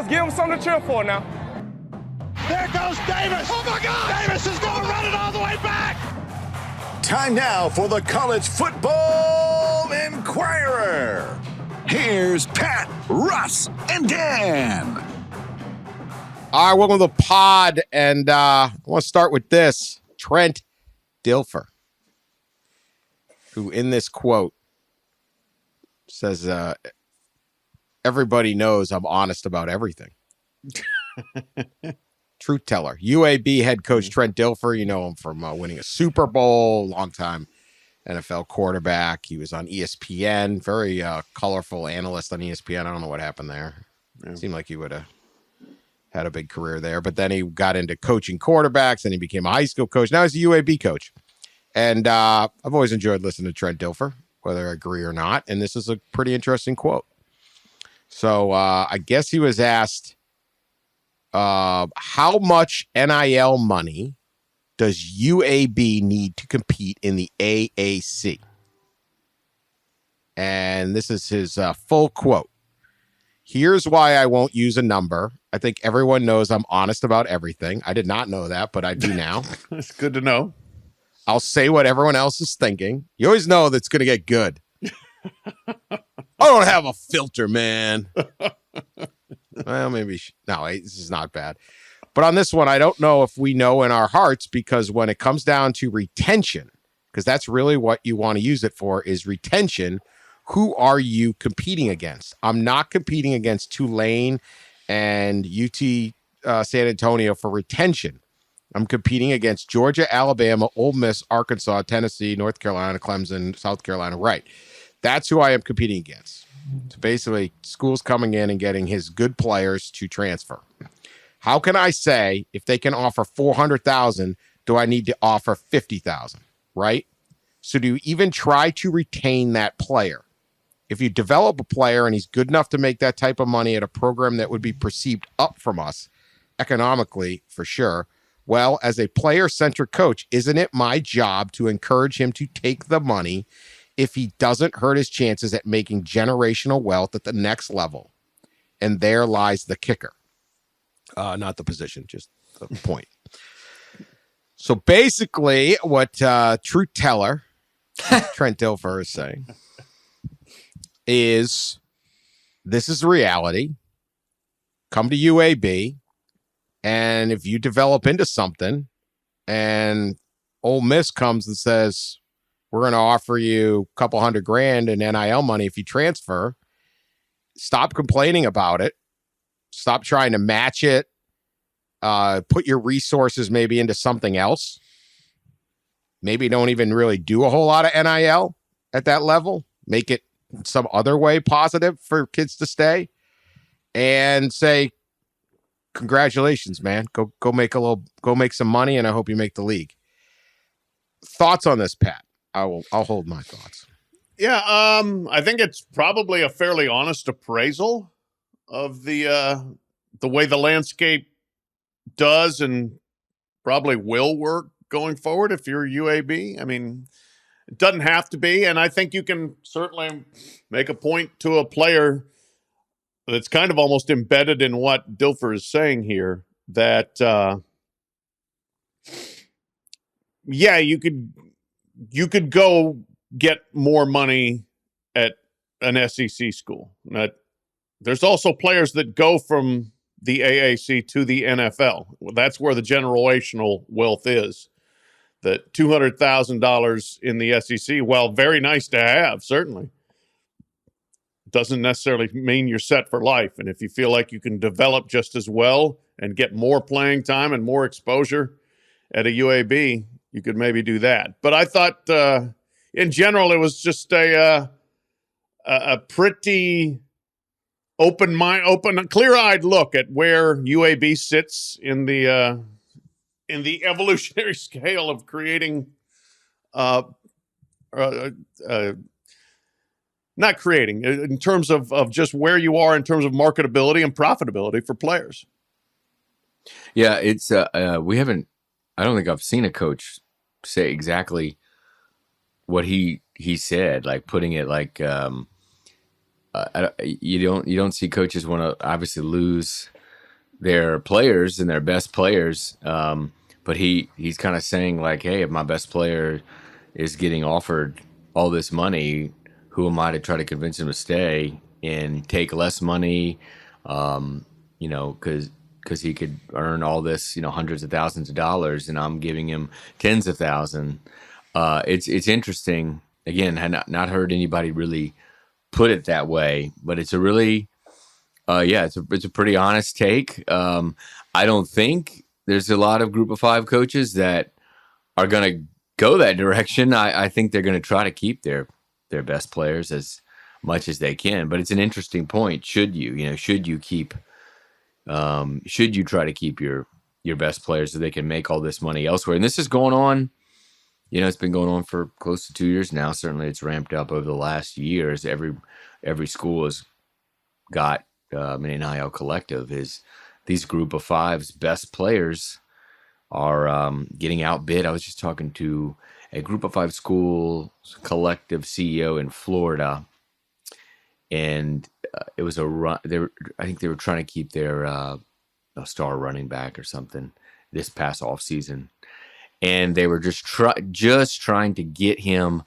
Let's give them something to cheer for now. There goes Davis. Oh, my God. Davis is going to run it all the way back. Time now for the College Football Inquirer. Here's Pat, Russ, and Dan. All right, welcome to the pod, and I want to start with this. Trent Dilfer, who in this quote says, everybody knows I'm honest about everything. Truth teller. UAB head coach Trent Dilfer, you know him from winning a Super Bowl, longtime NFL quarterback. He was on ESPN, very colorful analyst on ESPN. I don't know what happened there. It seemed like he would have had a big career there, but then he got into coaching quarterbacks and he became a high school coach. Now he's a UAB coach. And I've always enjoyed listening to Trent Dilfer, whether I agree or not. And this is a pretty interesting quote. So I guess he was asked, how much NIL money does UAB need to compete in the AAC? And this is his full quote. Here's why I won't use a number. I think everyone knows I'm honest about everything. I did not know that, but I do now. It's good to know. I'll say what everyone else is thinking. You always know that's going to get good. I don't have a filter, man. Well, maybe. No, this is not bad. But on this one, I don't know if we know in our hearts, because when it comes down to retention, because that's really what you want to use it for, is retention. Who are you competing against? I'm not competing against Tulane and UT San Antonio for retention. I'm competing against Georgia, Alabama, Ole Miss, Arkansas, Tennessee, North Carolina, Clemson, South Carolina. Right. That's who I am competing against. So basically, schools coming in and getting his good players to transfer. How can I say if they can offer $400,000, do I need to offer $50,000? Right? So do you even try to retain that player? If you develop a player and he's good enough to make that type of money at a program that would be perceived up from us, economically for sure, well, as a player-centric coach, isn't it my job to encourage him to take the money if he doesn't hurt his chances at making generational wealth at the next level? And there lies the kicker. Not the position, just the point. So basically what truth teller Trent Dilfer is saying is, this is reality. Come to UAB, and if you develop into something and Ole Miss comes and says, we're going to offer you a couple $100,000 in NIL money if you transfer, stop complaining about it. Stop trying to match it. Put your resources maybe into something else. Maybe don't even really do a whole lot of NIL at that level. Make it some other way positive for kids to stay, and say, congratulations, man. Go make some money, and I hope you make the league. Thoughts on this, Pat? I'll hold my thoughts. Yeah, I think it's probably a fairly honest appraisal of the way the landscape does and probably will work going forward if you're UAB. I mean, it doesn't have to be, and I think you can certainly make a point to a player that's kind of almost embedded in what Dilfer is saying here, that yeah, you could go get more money at an SEC school. There's also players that go from the AAC to the NFL. That's where the generational wealth is. That $200,000 in the SEC, while very nice to have, certainly, doesn't necessarily mean you're set for life. And if you feel like you can develop just as well and get more playing time and more exposure at a UAB, you could maybe do that. But I thought, in general, it was just a pretty clear-eyed look at where UAB sits in the evolutionary scale of creating, not creating, in terms of just where you are in terms of marketability and profitability for players. Yeah, it's we haven't. I don't think I've seen a coach say exactly what he said, like putting it like you don't see coaches want to obviously lose their players and their best players. But he's kind of saying like, hey, if my best player is getting offered all this money, who am I to try to convince him to stay and take less money? Because he could earn all this, hundreds of thousands of dollars, and I'm giving him tens of thousands. It's interesting. Again, had not heard anybody really put it that way, but it's a really, it's a pretty honest take. I don't think there's a lot of Group of Five coaches that are going to go that direction. I think they're going to try to keep their best players as much as they can. But it's an interesting point. Should you try to keep your best players so they can make all this money elsewhere? And this is going on. It's been going on for close to 2 years now. Certainly, it's ramped up over the last years. Every school has got an NIL collective. Is these Group of Five's best players are getting outbid. I was just talking to a Group of Five school collective CEO in Florida, and it was a run. I think they were trying to keep their star running back or something this past off season. And they were just trying to get him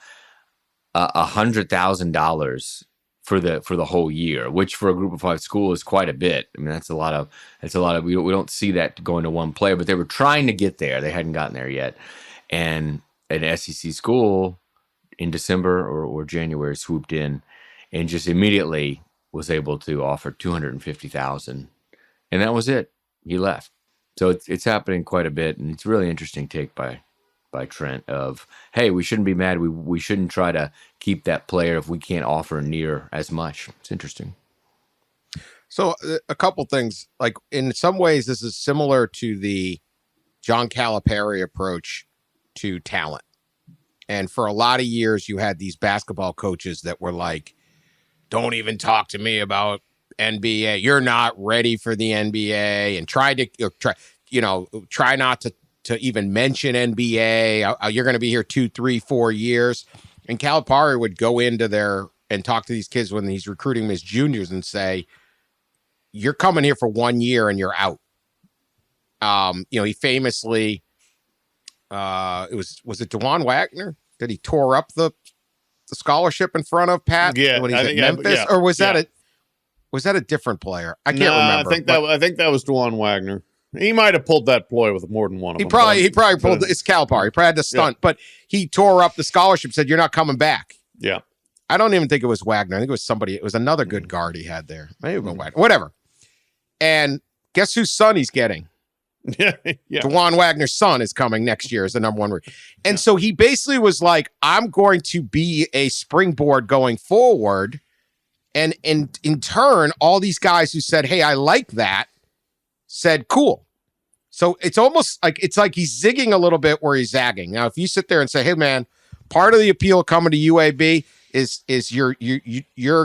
$100,000 for the whole year, which for a Group of Five school is quite a bit. I mean, that's a lot of. We don't see that going to one player, but they were trying to get there. They hadn't gotten there yet, and an SEC school in December or January swooped in and just immediately was able to offer $250,000, and that was it. He left. So it's happening quite a bit, and it's a really interesting take by Trent of, hey, we shouldn't be mad. We shouldn't try to keep that player if we can't offer near as much. It's interesting. So a couple things, like in some ways, this is similar to the John Calipari approach to talent. And for a lot of years, you had these basketball coaches that were like, don't even talk to me about NBA. You're not ready for the NBA, and try not to even mention NBA. You're going to be here 2, 3, 4 years. And Calipari would go into there and talk to these kids when he's recruiting them as juniors and say, you're coming here for 1 year and you're out. He famously, was it DeJuan Wagner that he tore up the scholarship in front of Pat when he's at Memphis, or was that a different player? I can't remember. I think that was DeJuan Wagner. He might have pulled that ploy with more than one of them. He probably pulled. It's Calipari. He probably had to stunt, but he tore up the scholarship. Said you're not coming back. Yeah, I don't even think it was Wagner. I think it was somebody. It was another good guard he had there. Maybe Wagner. Whatever. And guess whose son he's getting? Yeah. DeJuan Wagner's son is coming next year as the number one. And so he basically was like, I'm going to be a springboard going forward. And in turn, all these guys who said, hey, I like that, said, cool. So it's almost like he's zigging a little bit where he's zagging. Now, if you sit there and say, hey, man, part of the appeal coming to UAB is you're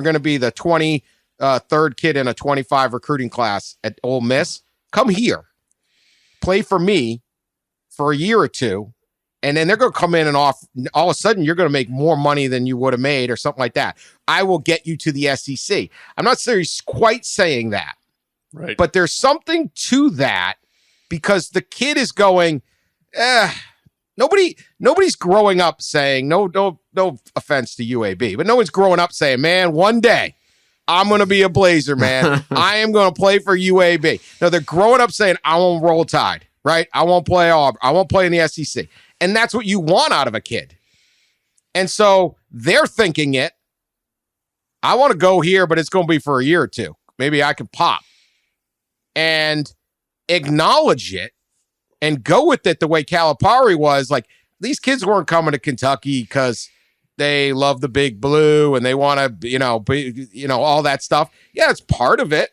going to be the 23rd kid in a 25 recruiting class at Ole Miss. Come here. Play for me for a year or two, and then they're going to come in and all of a sudden you're going to make more money than you would have made or something like that. I will get you to the SEC. I'm not quite saying that, right? But there's something to that because the kid is going, nobody's growing up saying, no offense to UAB, but no one's growing up saying, man, one day I'm going to be a Blazer, man. I am going to play for UAB. No, they're growing up saying, I won't roll Tide, right? I won't play Auburn. I won't play in the SEC. And that's what you want out of a kid. And so they're thinking it. I want to go here, but it's going to be for a year or two. Maybe I can pop. And acknowledge it and go with it the way Calipari was. Like, these kids weren't coming to Kentucky because they love the big blue and they want to, all that stuff. Yeah, it's part of it.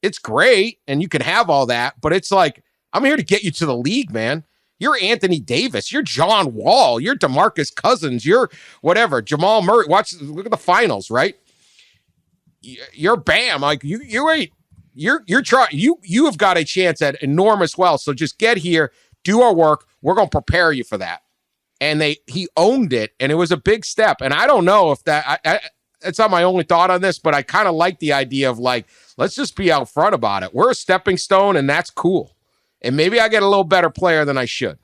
It's great. And you can have all that, but it's like, I'm here to get you to the league, man. You're Anthony Davis. You're John Wall. You're DeMarcus Cousins. You're whatever. Jamal Murray. Look at the finals, right? You're Bam. Like you ain't, you're trying, you have got a chance at enormous wealth. So just get here, do our work. We're going to prepare you for that. And he owned it, and it was a big step. And I don't know if that it's not my only thought on this, but I kind of like the idea of like, let's just be out front about it. We're a stepping stone, and that's cool. And maybe I get a little better player than I should.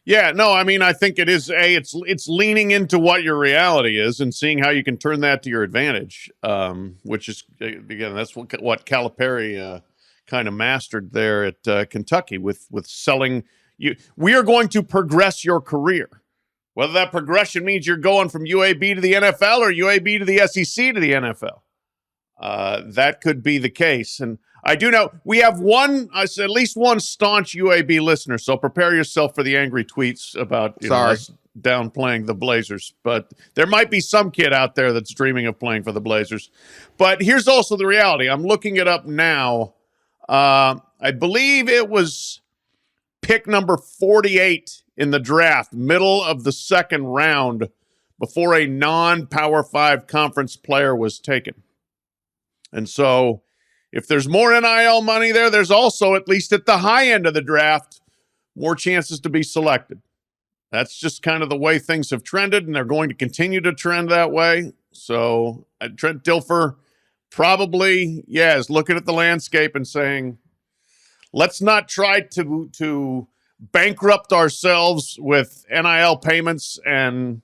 Yeah, no, I mean, I think it is it's leaning into what your reality is and seeing how you can turn that to your advantage, which is, again, that's what Calipari kind of mastered there at Kentucky with selling you. We are going to progress your career. Whether that progression means you're going from UAB to the NFL or UAB to the SEC to the NFL. That could be the case. And I do know we have at least one staunch UAB listener, so prepare yourself for the angry tweets about us downplaying the Blazers. But there might be some kid out there that's dreaming of playing for the Blazers. But here's also the reality. I'm looking it up now. I believe it was pick number 48 in the draft, middle of the second round, before a non-Power 5 conference player was taken. And so if there's more NIL money there, there's also, at least at the high end of the draft, more chances to be selected. That's just kind of the way things have trended, and they're going to continue to trend that way. So Trent Dilfer probably, is looking at the landscape and saying, let's not try to bankrupt ourselves with NIL payments and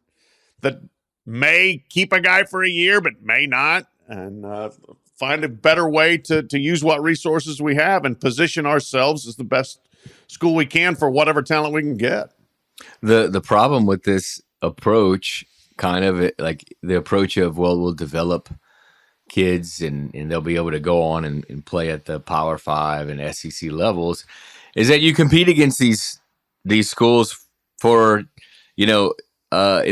that may keep a guy for a year but may not, and find a better way to use what resources we have and position ourselves as the best school we can for whatever talent we can get. The problem with this approach, kind of like the approach of, well, we'll develop kids and they'll be able to go on and play at the Power 5 and SEC levels, is that you compete against these schools for, in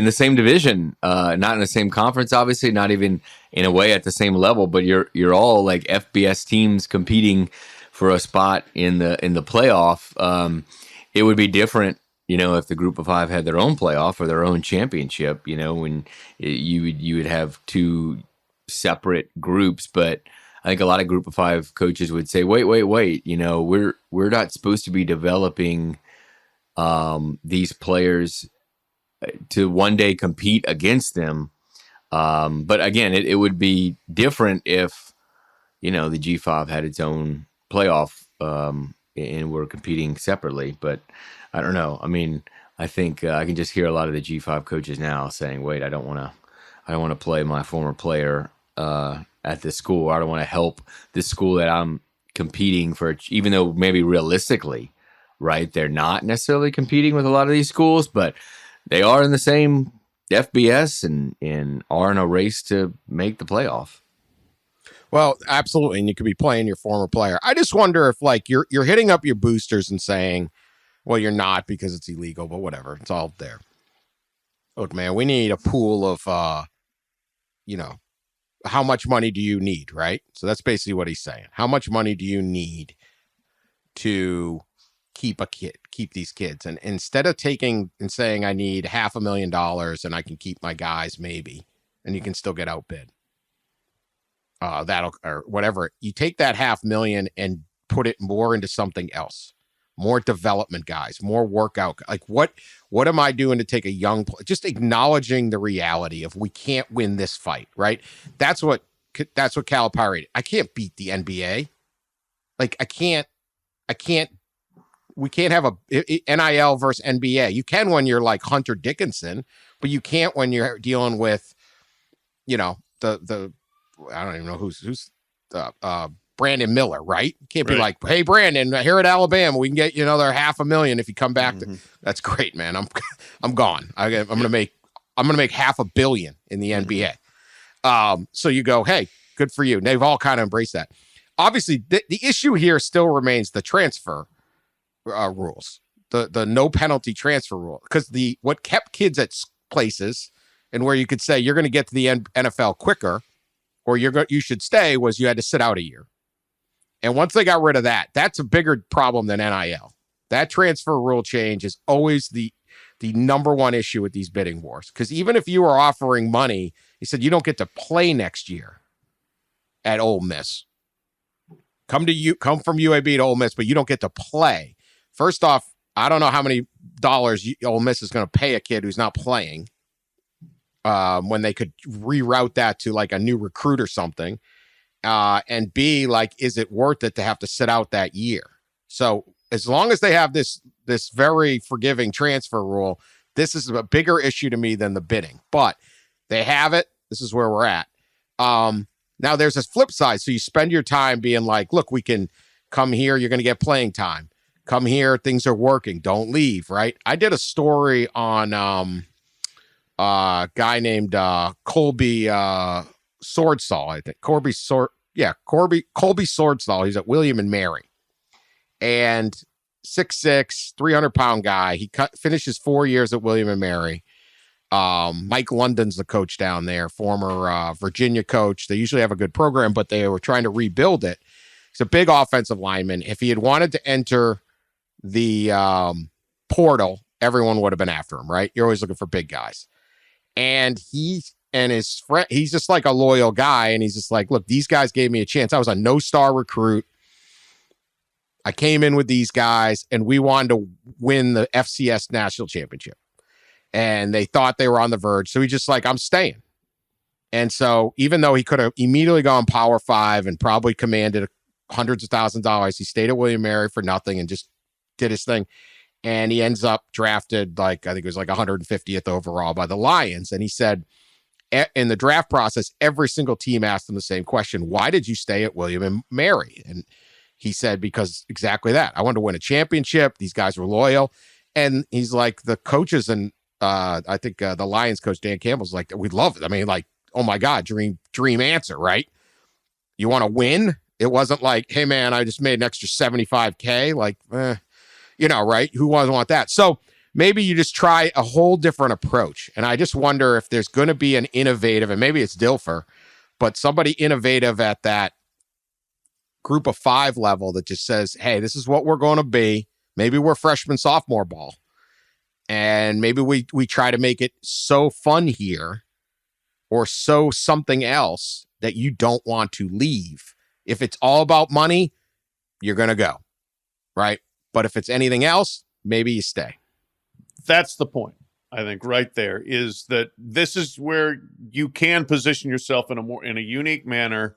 the same division, not in the same conference, obviously, not even in a way at the same level, but you're all like FBS teams competing for a spot in the playoff. It would be different, if the Group of 5 had their own playoff or their own championship, when you would have two separate groups. But I think a lot of Group of 5 coaches would say, wait, we're not supposed to be developing these players to one day compete against them. But again, it would be different if, the G5 had its own playoff and we're competing separately. But I don't know. I mean, I think I can just hear a lot of the G5 coaches now saying, wait, I don't want to play my former player at this school. I don't want to help this school that I'm competing for, even though maybe realistically, right, they're not necessarily competing with a lot of these schools, but they are in the same FBS and are in a race to make the playoff. Well, absolutely, and you could be playing your former player. I just wonder if, like, you're hitting up your boosters and saying, well, you're not because it's illegal, but whatever, it's all there. Look, man, we need a pool of, how much money do you need, right? So that's basically what he's saying. How much money do you need to keep these kids? And instead of taking and saying, I need $500,000 and I can keep my guys, maybe, and you can still get outbid. Or whatever. You take that $500,000 and put it more into something else, more development guys, more workout. Like what am I doing to take a young player? Just acknowledging the reality of we can't win this fight, right? That's what Calipari. I can't beat the NBA. Like we can't have a NIL versus NBA. You can when you're like Hunter Dickinson, but you can't when you're dealing with, the I don't even know who's Brandon Miller, right? Can't be like, hey, Brandon, here at Alabama, we can get you another $500,000 if you come back. That's great, man. I'm gone. I'm gonna make $500 million in the NBA. So you go, hey, good for you. And they've all kind of embraced that. Obviously, the issue here still remains the transfer rules, the no penalty transfer rule, because what kept kids at places and where you could say you're going to get to the NFL quicker, or you should stay, was you had to sit out a year. And once they got rid of that, that's a bigger problem than NIL. That transfer rule change is always the number one issue with these bidding wars. Because even if you are offering money, he said you don't get to play next year at Ole Miss. Come from UAB to Ole Miss, but you don't get to play. First off, I don't know how many dollars Ole Miss is going to pay a kid who's not playing. when they could reroute that to like a new recruit or something. And B, like, is it worth it to have to sit out that year? So as long as they have this very forgiving transfer rule, this is a bigger issue to me than the bidding. But they have it. This is where we're at. Now there's this flip side. So you spend your time being like, look, we can come here. You're going to get playing time. Come here. Things are working. Don't leave. Right. I did a story on a guy named Colby Swordsaw, I think. Colby Swordsaw. He's at William and Mary. And 6'6", 300-pound guy. He finishes 4 years at William and Mary. Mike London's the coach down there, former Virginia coach. They usually have a good program, but they were trying to rebuild it. He's a big offensive lineman. If he had wanted to enter the portal, everyone would have been after him, right? You're always looking for big guys. And his friend, he's just like a loyal guy. And he's just like, look, these guys gave me a chance. I was a no-star recruit. I came in with these guys, and we wanted to win the FCS national championship. And they thought they were on the verge. So he's just like, I'm staying. And so even though he could have immediately gone Power 5 and probably commanded hundreds of thousands of dollars, he stayed at William Mary for nothing and just did his thing. And he ends up drafted, like, I think it was like 150th overall by the Lions. And he said in the draft process, every single team asked him the same question. Why did you stay at William and Mary? And he said, because exactly that. I wanted to win a championship. These guys were loyal. And he's like, the coaches and I think the Lions coach, Dan Campbell's like, we love it. I mean, like, oh my God, dream answer, right? You want to win? It wasn't like, hey man, I just made an extra $75K. Like, right? Who doesn't want that? So maybe you just try a whole different approach. And I just wonder if there's going to be an innovative, and maybe it's Dilfer, but somebody innovative at that group of 5 level that just says, hey, this is what we're going to be. Maybe we're freshman, sophomore ball. And maybe we try to make it so fun here or so something else that you don't want to leave. If it's all about money, you're going to go, right? But if it's anything else, maybe you stay. That's the point, I think, right there, is that this is where you can position yourself in a unique manner.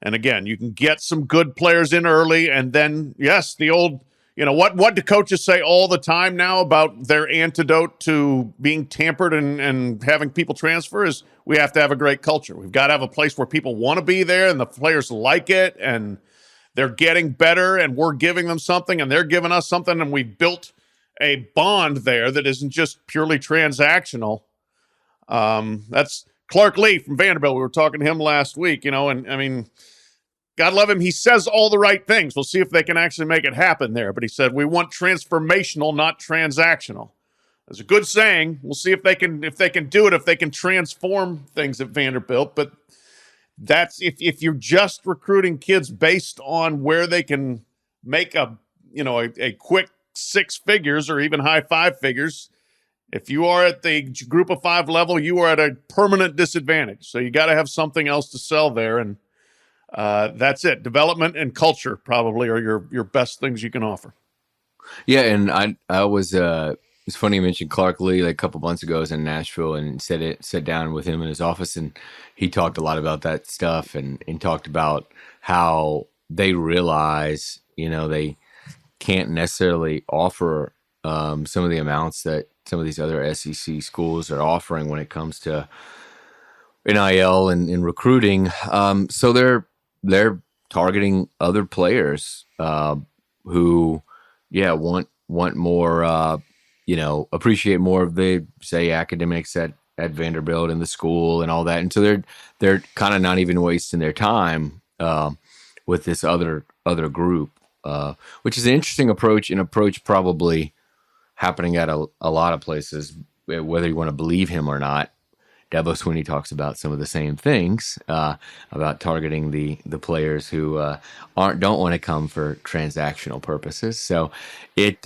And again, you can get some good players in early, and then, yes, the old, what do coaches say all the time now about their antidote to being tampered and having people transfer is we have to have a great culture. We've got to have a place where people want to be there and the players like it and they're getting better and we're giving them something and they're giving us something, and we've built a bond there that isn't just purely transactional. That's Clark Lee from Vanderbilt. We were talking to him last week, and I mean, God love him. He says all the right things. We'll see if they can actually make it happen there. But he said, we want transformational, not transactional. That's a good saying. We'll see if they can do it, if they can transform things at Vanderbilt. But that's if you're just recruiting kids based on where they can make a quick 6 figures or even high 5 figures. If you are at the group of 5 level, you are at a permanent disadvantage. So you got to have something else to sell there. And that's it. Development and culture probably are your best things you can offer. Yeah, and I was it's funny you mentioned Clark Lee. Like a couple months ago, I was in Nashville and sat down with him in his office, and he talked a lot about that stuff and talked about how they realize they can't necessarily offer some of the amounts that some of these other SEC schools are offering when it comes to NIL and recruiting. So they're targeting other players who, want more, appreciate more of the, say, academics at Vanderbilt and the school and all that. And so they're kind of not even wasting their time with this other group, which is an interesting approach, an approach probably happening at a lot of places, whether you want to believe him or not. Dabo Swinney talks about some of the same things about targeting the players who don't want to come for transactional purposes. So it's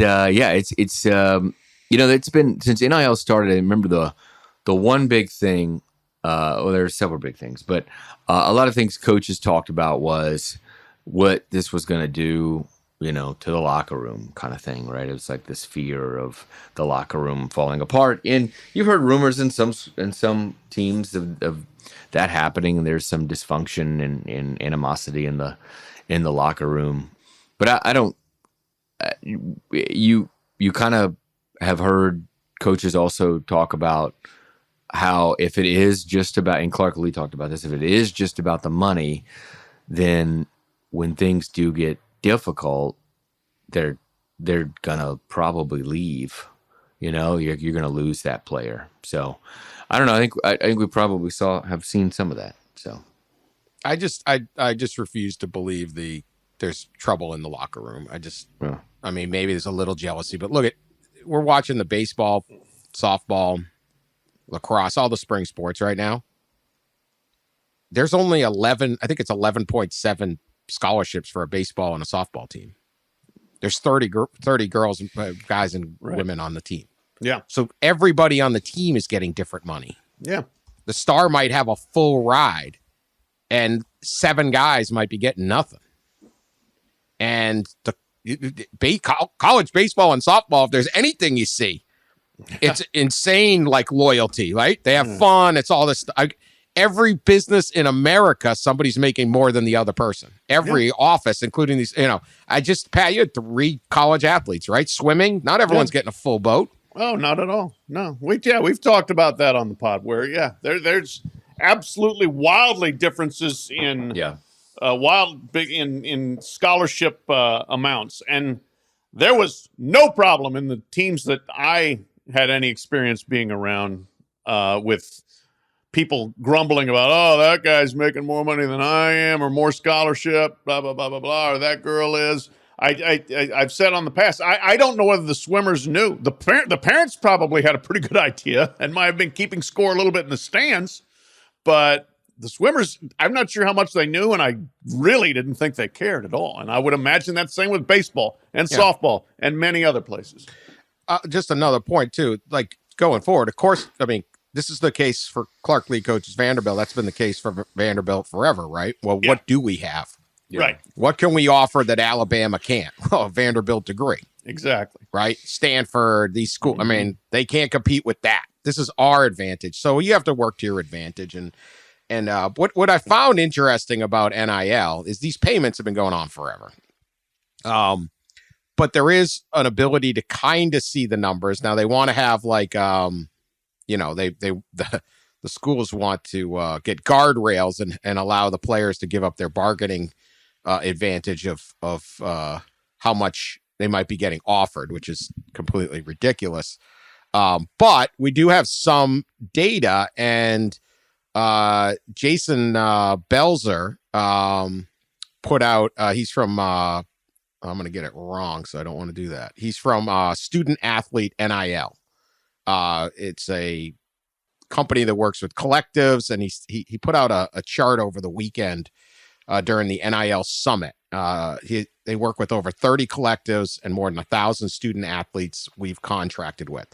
it's been since NIL started. I remember the one big thing. There are several big things, but a lot of things coaches talked about was what this was going to do to the locker room kind of thing, right? It's like this fear of the locker room falling apart. And you've heard rumors in some teams of that happening, and there's some dysfunction and animosity in the locker room. But I don't. You kind of have heard coaches also talk about how if it is just about, and Clark Lee talked about this, if it is just about the money, then when things do get difficult, they're gonna probably leave. You're gonna lose that player. So I don't know. I think we probably have seen some of that. So I just refuse to believe there's trouble in the locker room. I mean, maybe there's a little jealousy, but we're watching the baseball, softball, lacrosse, all the spring sports right now. There's only 11.7 scholarships for a baseball and a softball team. There's 30 girls, guys, and women on the team. Yeah. So everybody on the team is getting different money. Yeah. The star might have a full ride, and 7 guys might be getting nothing. And college baseball and softball, if there's anything you see, it's insane, like loyalty, right? They have fun. It's all this. Every business in America, somebody's making more than the other person. Every office, including these, Pat, you had 3 college athletes, right? Swimming. Not everyone's getting a full boat. Oh, not at all. No, we've talked about that on the pod where, there's absolutely wildly differences in in scholarship amounts. And there was no problem in the teams that I had any experience being around with people grumbling about, oh, that guy's making more money than I am, or more scholarship, blah, blah, blah, blah, blah, or that girl is. I've said on the past, I don't know whether the swimmers knew. The parents probably had a pretty good idea and might have been keeping score a little bit in the stands, but the swimmers, I'm not sure how much they knew, and I really didn't think they cared at all. And I would imagine that's the same with baseball and softball and many other places. Just another point, too, like going forward, of course, I mean, this is the case for Clark Lee coaches Vanderbilt. That's been the case for Vanderbilt forever, right? Well, what do we have? Right. What can we offer that Alabama can't? Well, a Vanderbilt degree. Exactly. Right? Stanford, these schools, I mean, they can't compete with that. This is our advantage. So you have to work to your advantage. And what I found interesting about NIL is these payments have been going on forever. But there is an ability to kind of see the numbers. Now they want to have like, the schools want to get guardrails and allow the players to give up their bargaining advantage of how much they might be getting offered, which is completely ridiculous. But we do have some data, and Jason Belzer put out, he's from, I'm going to get it wrong, so I don't want to do that. He's from Student Athlete NIL. It's a company that works with collectives, and he put out a chart over the weekend during the NIL summit. They work with over 30 collectives and more than 1,000 student athletes we've contracted with.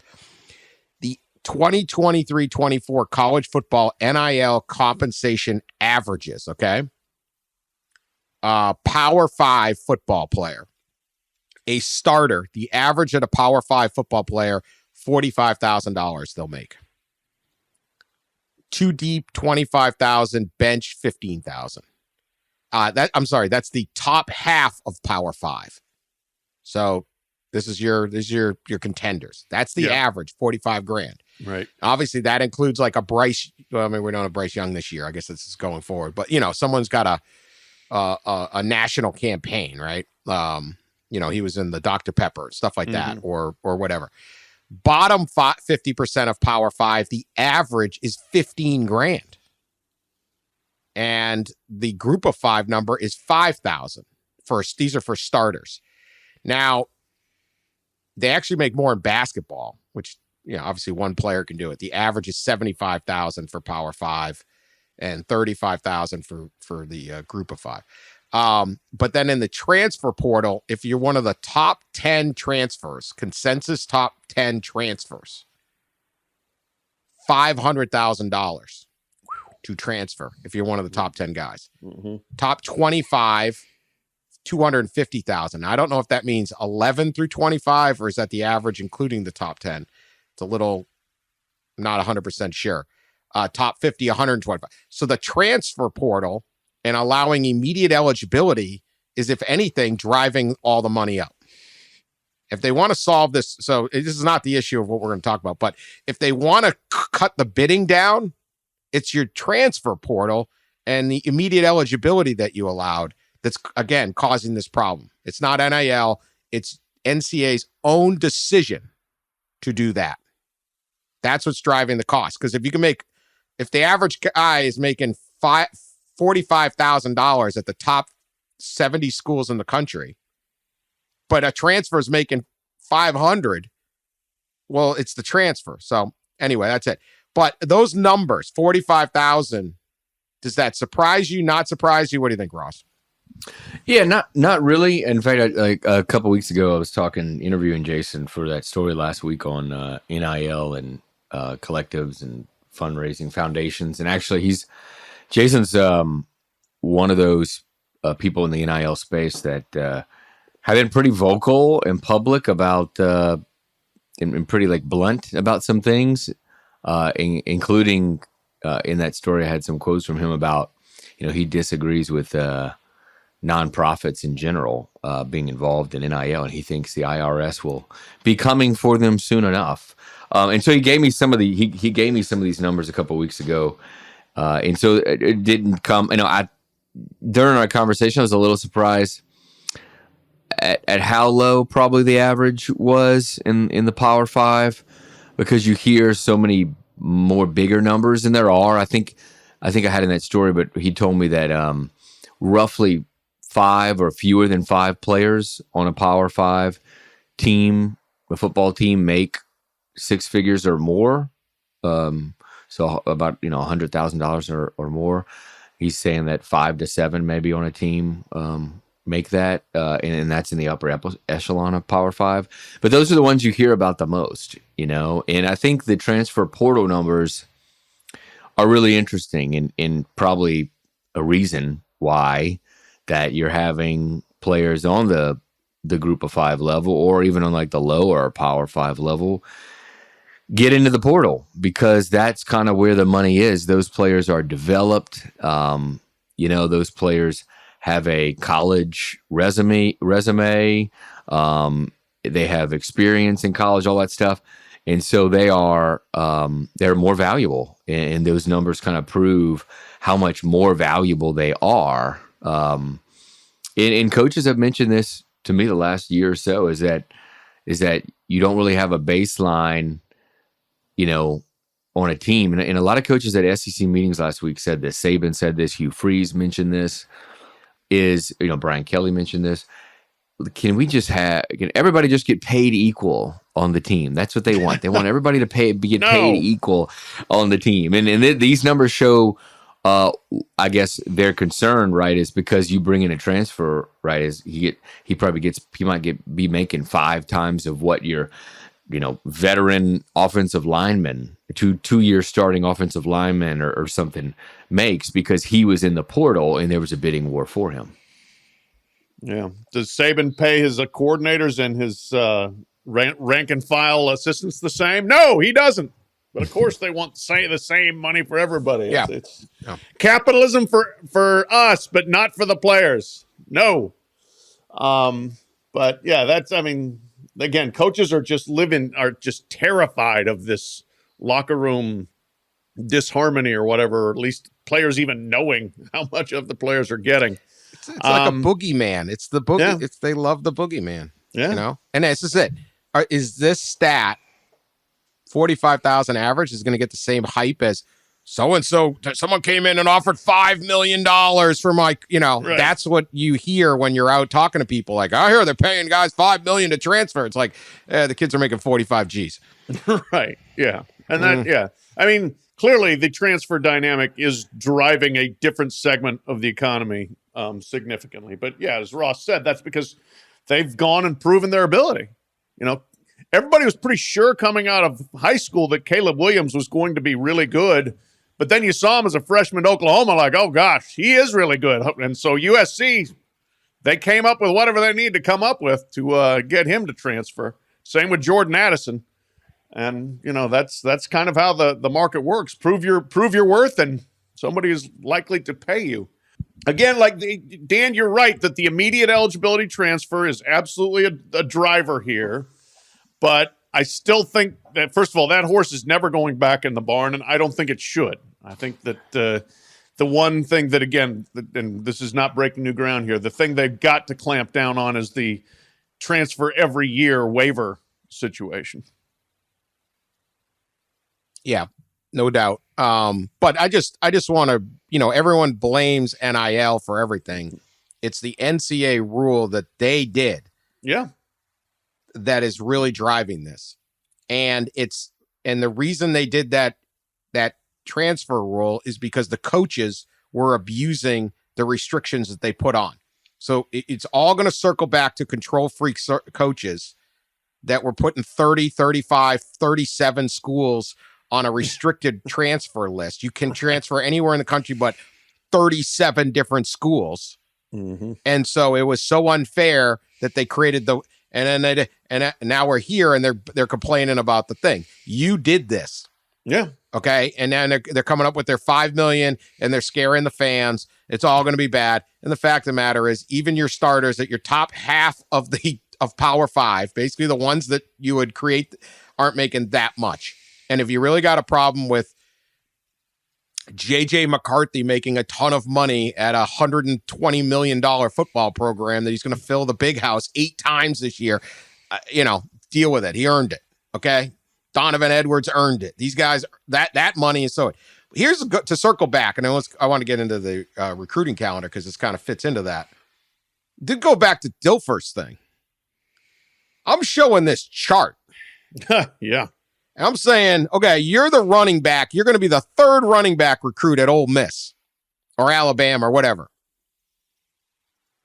The 2023-24 college football NIL compensation averages, okay? Power 5 football player. A starter, the average at a Power 5 football player, $45,000 they'll make. 2 deep, $25,000, bench, $15,000. That's the top half of Power 5. So this is your contenders. That's the average, $45,000. Right. Obviously, that includes like a Bryce. Well, I mean, we're not a Bryce Young this year. I guess this is going forward. But someone's got a national campaign, right? He was in the Dr. Pepper, stuff like that, or whatever. Bottom 50% of Power 5, the average is $15,000. And the group of 5 number is 5,000. These are for starters. Now, they actually make more in basketball, which, obviously one player can do it. The average is 75,000 for Power 5 and 35,000 for the group of 5. But then in the transfer portal, if you're one of the top 10 transfers, consensus top 10 transfers, $500,000 to transfer if you're one of the top 10 guys. Top 25, $250,000. I don't know if that means 11 through 25 or is that the average, including the top 10. It's a little, not 100% sure. Top 50, 125. So the transfer portal and allowing immediate eligibility is, if anything, driving all the money up. If they want to solve this, so this is not the issue of what we're going to talk about, but if they want to cut the bidding down, it's your transfer portal and the immediate eligibility that you allowed that's, again, causing this problem. It's not NIL. It's NCAA's own decision to do that. That's what's driving the cost. Because if the average guy is making $45,000 at the top 70 schools in the country, but a transfer is making 500, well, it's the transfer. So anyway, that's it. But those numbers, 45,000, does that surprise you? Not surprise you? What do you think, Ross? Yeah, not really. In fact, like a couple weeks ago, I was interviewing Jason for that story last week on NIL and collectives and fundraising foundations. And actually, Jason's one of those people in the NIL space that have been pretty vocal and public about and pretty like blunt about some things, including in that story, I had some quotes from him about, he disagrees with nonprofits in general being involved in NIL, and he thinks the IRS will be coming for them soon enough. And so he gave me some of these numbers a couple of weeks ago, and so it didn't come. During our conversation, I was a little surprised at how low probably the average was in the Power Five, because you hear so many more bigger numbers than there are. I think I had in that story, but he told me that roughly 5 or fewer than 5 players on a Power Five team, a football team, make 6 figures or more. So about $100,000 or more. He's saying that 5 to 7 maybe on a team make that, and that's in the upper echelon of Power Five. But those are the ones you hear about the most, And I think the transfer portal numbers are really interesting, and probably a reason why that you're having players on the Group of 5 level, or even on like the lower Power 5 level, get into the portal, because that's kind of where the money is. Those players are developed. Those players have a college resume. They have experience in college, all that stuff. And so they're more valuable. And those numbers kind of prove how much more valuable they are. And coaches have mentioned this to me the last year or so, is that you don't really have a baseline, on a team. And a lot of coaches at SEC meetings last week said this. Saban said this. Hugh Freeze mentioned this. Brian Kelly mentioned this. Can everybody just get paid equal on the team? That's what they want. They want everybody to get paid equal on the team. And these numbers show, I guess their concern, right, is because you bring in a transfer, right, is he might be making 5 times of what your veteran offensive lineman, two-year starting offensive lineman or something makes, because he was in the portal and there was a bidding war for him. Yeah. Does Saban pay his coordinators and his rank and file assistants the same? No, he doesn't. But of course they want the same money for everybody. Yeah. It's capitalism for us, but not for the players. No. But yeah, again, coaches are just terrified of this locker room disharmony or whatever, or at least players even knowing how much of the players are getting. It's like a boogeyman. It's the boogie. Yeah. They love the boogeyman. Yeah. And this is it. Is this stat 45,000 average is going to get the same hype as so-and-so? Someone came in and offered $5 million for my, right. That's what you hear when you're out talking to people. Like, I hear they're paying guys $5 million to transfer. It's like, the kids are making 45 G's. Right. Yeah. And yeah. Clearly the transfer dynamic is driving a different segment of the economy significantly. But yeah, as Ross said, that's because they've gone and proven their ability. Everybody was pretty sure coming out of high school that Caleb Williams was going to be really good. But then you saw him as a freshman at Oklahoma, like, oh, gosh, he is really good. And so USC, they came up with whatever they need to come up with to get him to transfer. Same with Jordan Addison. And, that's kind of how the market works. Prove your worth, and somebody is likely to pay you. Again, Dan, you're right that the immediate eligibility transfer is absolutely a driver here. But I still think that, first of all, that horse is never going back in the barn, and I don't think it should. I think that the one thing that, again, and this is not breaking new ground here, the thing they've got to clamp down on is the transfer every year waiver situation. Yeah, no doubt. But I just want to, everyone blames NIL for everything. It's the NCAA rule that they did. Yeah. That is really driving this. And the reason they did that transfer rule is because the coaches were abusing the restrictions that they put on. So it's all going to circle back to control freak coaches that were putting 30, 35, 37 schools on a restricted transfer list. You can transfer anywhere in the country, but 37 different schools. Mm-hmm. And so it was so unfair that they created and now we're here and they're complaining about the thing. You did this. Yeah. Okay. And then they're coming up with their 5 million and they're scaring the fans. It's all going to be bad. And the fact of the matter is, even your starters at your top half of Power 5, basically the ones that you would create, aren't making that much. And if you really got a problem with J.J. McCarthy making a ton of money at a $120 million football program that he's going to fill the big house 8 times this year, deal with it. He earned it. Okay. Donovan Edwards earned it. These guys, that money is so. Here's to circle back, and I want to get into the recruiting calendar because this kind of fits into that. Did go back to Dilfer's thing. I'm showing this chart. Yeah. And I'm saying, okay, you're the running back. You're going to be the 3rd running back recruit at Ole Miss or Alabama or whatever.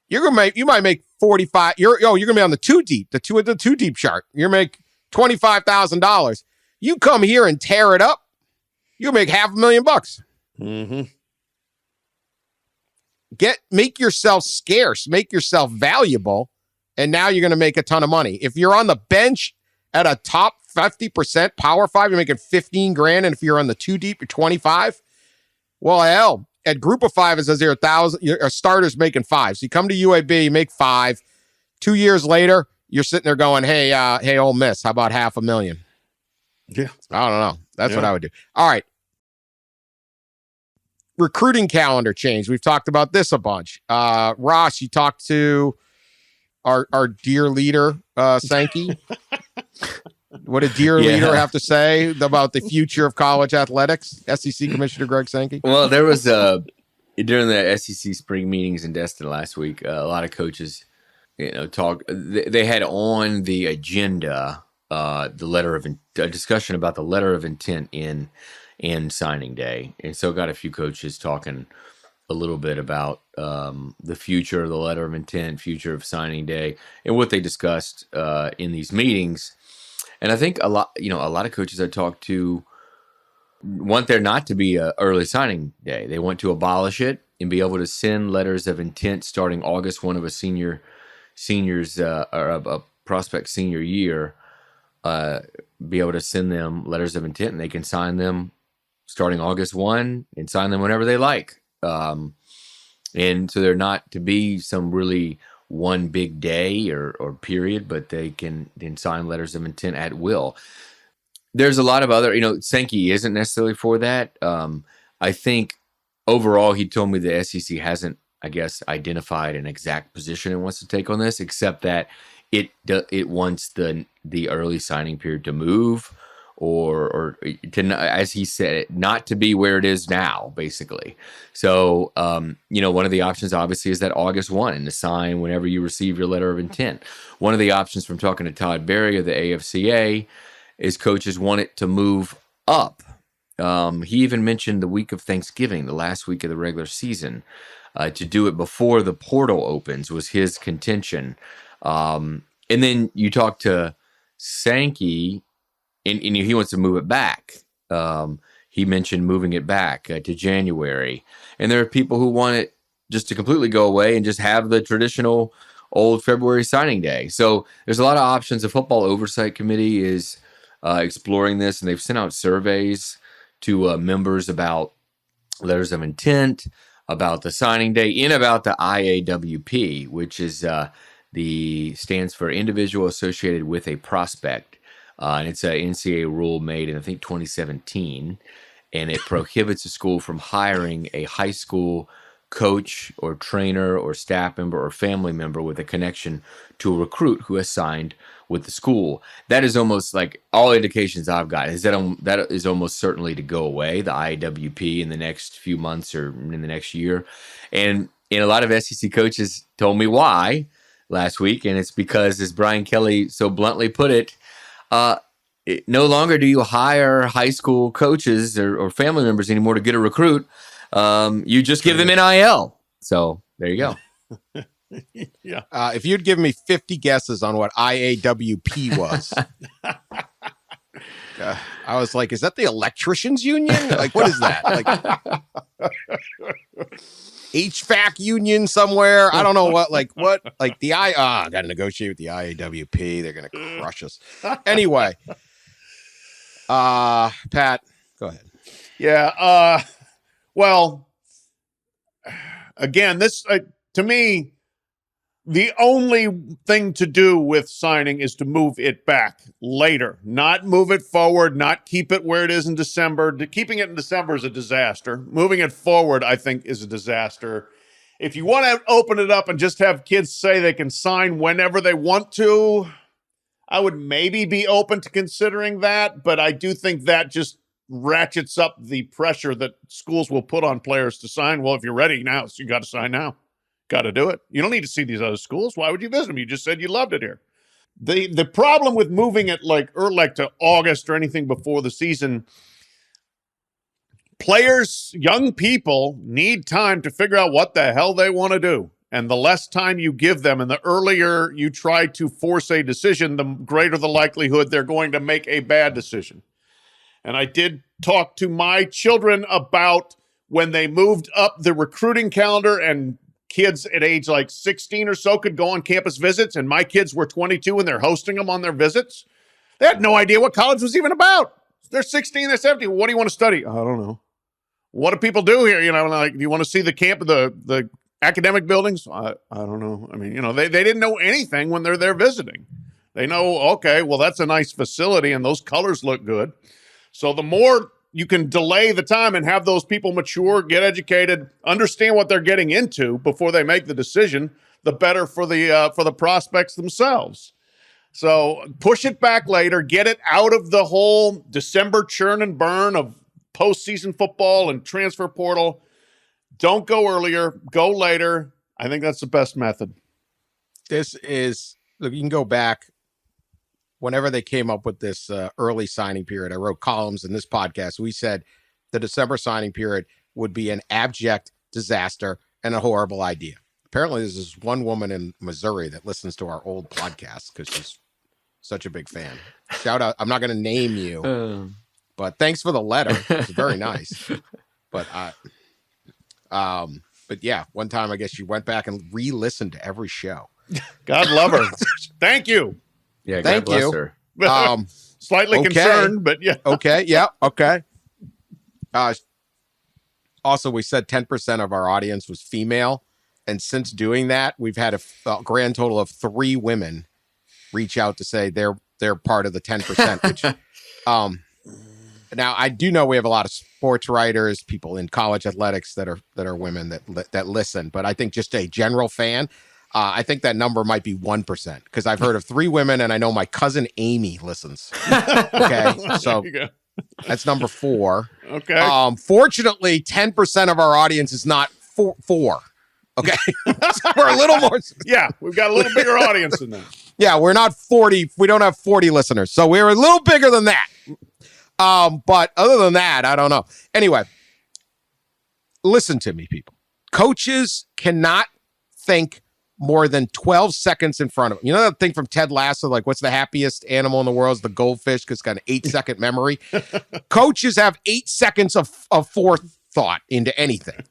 You might make 45. You're going to be on the 2 deep, the two deep chart. You make $25,000. You come here and tear it up, you make $500,000. Mm-hmm. Make yourself scarce, make yourself valuable, and now you're going to make a ton of money. If you're on the bench at a top 50% Power 5, you're making $15,000, and if you're on the 2 deep, you're 25. Well, hell, at Group of 5, it says here 1,000. Your starters making 5. So you come to UAB, you make 5. 2 years later, you're sitting there going, "Hey, Ole Miss, how about $500,000?" Yeah, I don't know. That's what I would do. All right. Recruiting calendar change. We've talked about this a bunch. Ross, you talked to our dear leader, Sankey. What did dear leader have to say about the future of college athletics? SEC Commissioner Greg Sankey. Well, there was during the SEC spring meetings in Destin last week, a lot of coaches, talk. They had on the agenda a discussion about the letter of intent in signing day, and so got a few coaches talking a little bit about the future of the letter of intent, future of signing day, and what they discussed in these meetings. And I think a lot of coaches I talked to want there not to be a early signing day. They want to abolish it and be able to send letters of intent starting August 1 of a senior's or a prospect senior year. Be able to send them letters of intent, and they can sign them starting August 1 and sign them whenever they like. And so they're not to be some really one big day or period, but they can then sign letters of intent at will. There's a lot of other, Sankey isn't necessarily for that. I think overall, he told me the SEC hasn't, I guess, identified an exact position it wants to take on this, except that it wants the early signing period to move, or to, as he said, not to be where it is now, basically. So, one of the options obviously is that August 1 and to sign whenever you receive your letter of intent. One of the options from talking to Todd Berry of the AFCA is coaches want it to move up. He even mentioned the week of Thanksgiving, the last week of the regular season, to do it before the portal opens was his contention. And then you talk to Sankey, and he wants to move it back. He mentioned moving it back to January. And there are people who want it just to completely go away and just have the traditional old February signing day. So there's a lot of options. The Football Oversight Committee is exploring this, and they've sent out surveys to members about letters of intent, about the signing day, and about the IAWP, which is stands for Individual Associated with a Prospect. And it's an NCAA rule made in, I think, 2017. And it prohibits a school from hiring a high school coach or trainer or staff member or family member with a connection to a recruit who has signed with the school. That is almost like all indications I've got is that is almost certainly to go away, the IAWP, in the next few months or in the next year. And a lot of SEC coaches told me why last week, and it's because, as Brian Kelly so bluntly put it, no longer do you hire high school coaches or family members anymore to get a recruit. You just give them NIL. So there you go. Yeah. If you'd given me 50 guesses on what IAWP was, I was like, is that the electricians union? Like, what is that? Like HVAC union somewhere? I don't know what, like the I got to negotiate with the IAWP. They're going to crush us. Anyway, Pat, go ahead. Yeah. Well, again, this, to me, the only thing to do with signing is to move it back later, not move it forward, not keep it where it is in December. Keeping it in December is a disaster. Moving it forward, I think, is a disaster. If you want to open it up and just have kids say they can sign whenever they want to, I would maybe be open to considering that, but I do think that just ratchets up the pressure that schools will put on players to sign. Well, if you're ready now, so you got to sign now. Got to do it. You don't need to see these other schools. Why would you visit them? You just said you loved it here. The problem with moving it like to August or anything before the season, players, young people need time to figure out what the hell they want to do. And the less time you give them and the earlier you try to force a decision, the greater the likelihood they're going to make a bad decision. And I did talk to my children about when they moved up the recruiting calendar and kids at age like 16 or so could go on campus visits, and my kids were 22 and they're hosting them on their visits. They had no idea what college was even about. They're 16, they're 17. What do you want to study? I don't know. What do people do here? You know, like, do you want to see the camp, the academic buildings? I don't know. I mean, you know, they didn't know anything when they're there visiting. They know, okay, well, that's a nice facility and those colors look good. So the more you can delay the time and have those people mature, get educated, understand what they're getting into before they make the decision, the better for the prospects themselves. So push it back later, get it out of the whole December churn and burn of postseason football and transfer portal. Don't go earlier, go later. I think that's the best method. This is, look, you can go back. Whenever they came up with this early signing period, I wrote columns in this podcast. We said the December signing period would be an abject disaster and a horrible idea. Apparently, there's this one woman in Missouri that listens to our old podcast because she's such a big fan. Shout out. I'm not going to name you, but thanks for the letter. It's very nice. But yeah, one time I guess she went back and re-listened to every show. God love her. Thank you. Yeah, thank God bless you. her. Slightly okay. concerned, but yeah. Okay. Yeah. Okay. Also, we said 10% of our audience was female. And since doing that, we've had a grand total of 3 women reach out to say they're part of the 10%, which, now I do know we have a lot of sports writers, people in college athletics that are women that listen, but I think just a general fan, I think that number might be 1% because I've heard of 3 women and I know my cousin Amy listens. Okay. So that's number 4. Okay. Fortunately, 10% of our audience is not 4. Okay. So we're a little more. Yeah. We've got a little bigger audience than that. Yeah. We're not 40. We don't have 40 listeners. So we're a little bigger than that. But other than that, I don't know. Anyway, listen to me, people. Coaches cannot think more than 12 seconds in front of them. You know that thing from Ted Lasso, like what's the happiest animal in the world? Is the goldfish because it's got an 8-second memory. Coaches have 8 seconds of forethought into anything.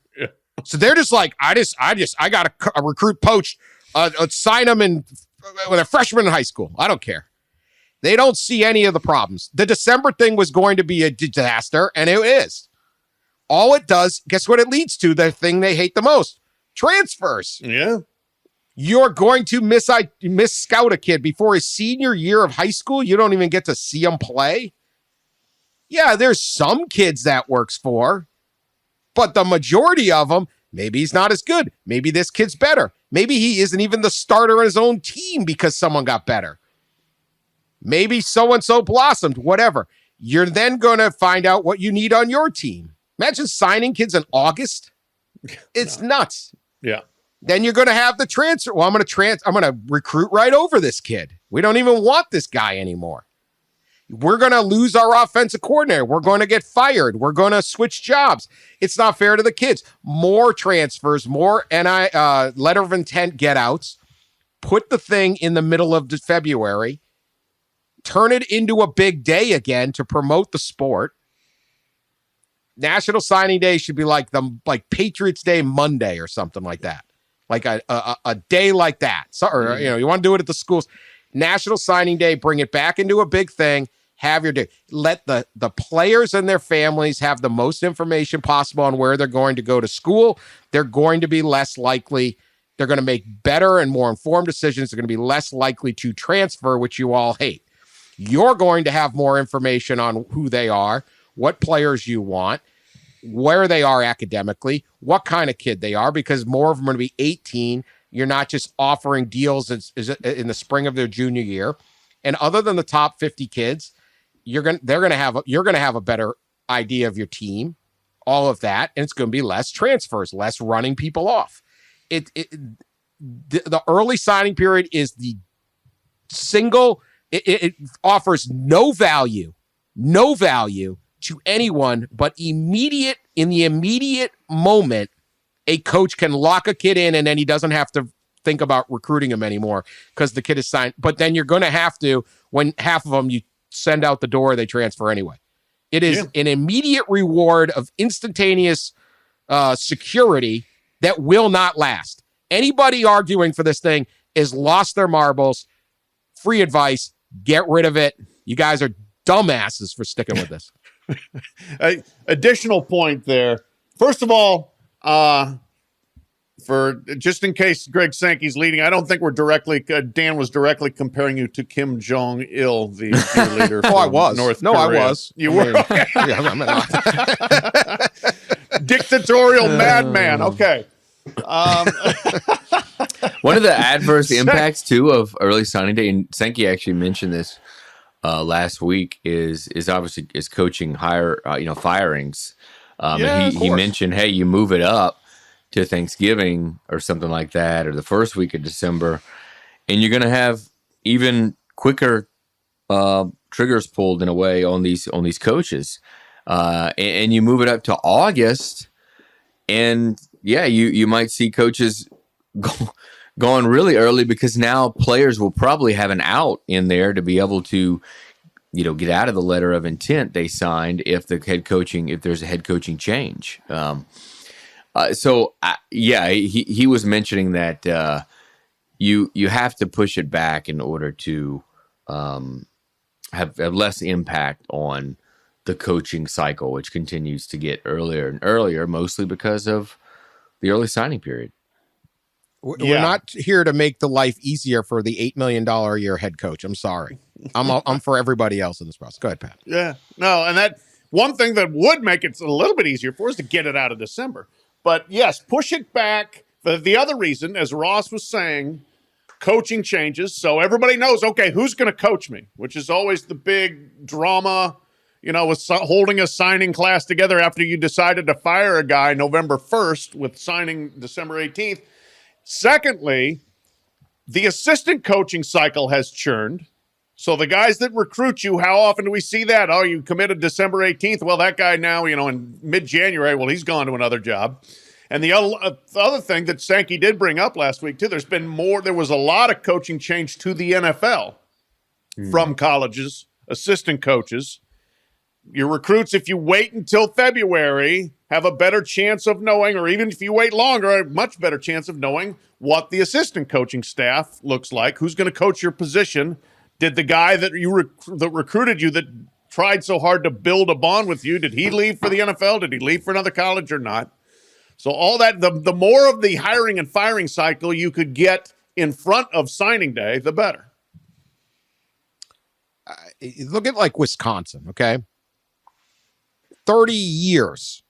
So they're just like, I got a recruit poached, sign them in when they're freshmen in high school. I don't care. They don't see any of the problems. The December thing was going to be a disaster, and it is. All it does, guess what it leads to? The thing they hate the most. Transfers. Yeah. You're going to miss scout a kid before his senior year of high school. You don't even get to see him play. Yeah, there's some kids that works for, but the majority of them, maybe he's not as good. Maybe this kid's better. Maybe he isn't even the starter on his own team because someone got better. Maybe so-and-so blossomed, whatever. You're then going to find out what you need on your team. Imagine signing kids in August. It's nuts. Yeah. Then you're going to have the transfer. Well, I'm going to recruit right over this kid. We don't even want this guy anymore. We're going to lose our offensive coordinator. We're going to get fired. We're going to switch jobs. It's not fair to the kids. More transfers, more letter of intent get outs. Put the thing in the middle of February. Turn it into a big day again to promote the sport. National Signing Day should be like Patriots Day Monday or something like that. Like a day like that. So, or, you want to do it at the schools. National Signing Day, bring it back into a big thing. Have your day. Let the players and their families have the most information possible on where they're going to go to school. They're going to be less likely. They're going to make better and more informed decisions. They're going to be less likely to transfer, which you all hate. You're going to have more information on who they are, what players you want, where they are academically, what kind of kid they are, because more of them are going to be 18. You're not just offering deals in the spring of their junior year. And other than the top 50 kids, you're going to have a better idea of your team, all of that, and it's going to be less transfers, less running people off. The early signing period is the single. It offers no value to anyone, but in the immediate moment, a coach can lock a kid in and then he doesn't have to think about recruiting him anymore because the kid is signed. But then you're going to have to, when half of them you send out the door, they transfer anyway. It is an immediate reward of instantaneous security that will not last. Anybody arguing for this thing is lost their marbles. Free advice. Get rid of it. You guys are dumbasses for sticking with this. Additional point there. First of all, for just in case Greg Sankey's leading, I don't think we're directly. Dan was directly comparing you to Kim Jong-il, the leader. Oh, I was. North Korea. I was. You were. Okay. Dictatorial madman. Okay. One of the adverse impacts too of early signing day, and Sankey actually mentioned this last week, is obviously coaching firings. And he mentioned, hey, you move it up to Thanksgiving or something like that, or the first week of December, and you're going to have even quicker triggers pulled in a way on these coaches, and you move it up to August, and you might see coaches going really early because now players will probably have an out in there to be able to, get out of the letter of intent they signed if there's a head coaching change. He was mentioning that you have to push it back in order to have less impact on the coaching cycle, which continues to get earlier and earlier, mostly because of the early signing period. We're not here to make the life easier for the $8 million a year head coach. I'm sorry. I'm for everybody else in this process. Go ahead, Pat. Yeah. No, and that one thing that would make it a little bit easier for us to get it out of December. But yes, push it back. The other reason, as Ross was saying, coaching changes. So everybody knows, okay, who's going to coach me, which is always the big drama, with holding a signing class together after you decided to fire a guy November 1st with signing December 18th. Secondly, the assistant coaching cycle has churned. So the guys that recruit you, how often do we see that? Oh, you committed December 18th. Well, that guy now, in mid-January, well, he's gone to another job. And the other thing that Sankey did bring up last week, too, there was a lot of coaching change to the NFL from colleges, assistant coaches. Your recruits, if you wait until February, have a better chance of knowing, or even if you wait longer, a much better chance of knowing what the assistant coaching staff looks like, who's going to coach your position. Did the guy that that recruited you, that tried so hard to build a bond with you, did he leave for the NFL? Did he leave for another college or not? So all that, the more of the hiring and firing cycle you could get in front of signing day, the better. Look at like Wisconsin, okay? 30 years,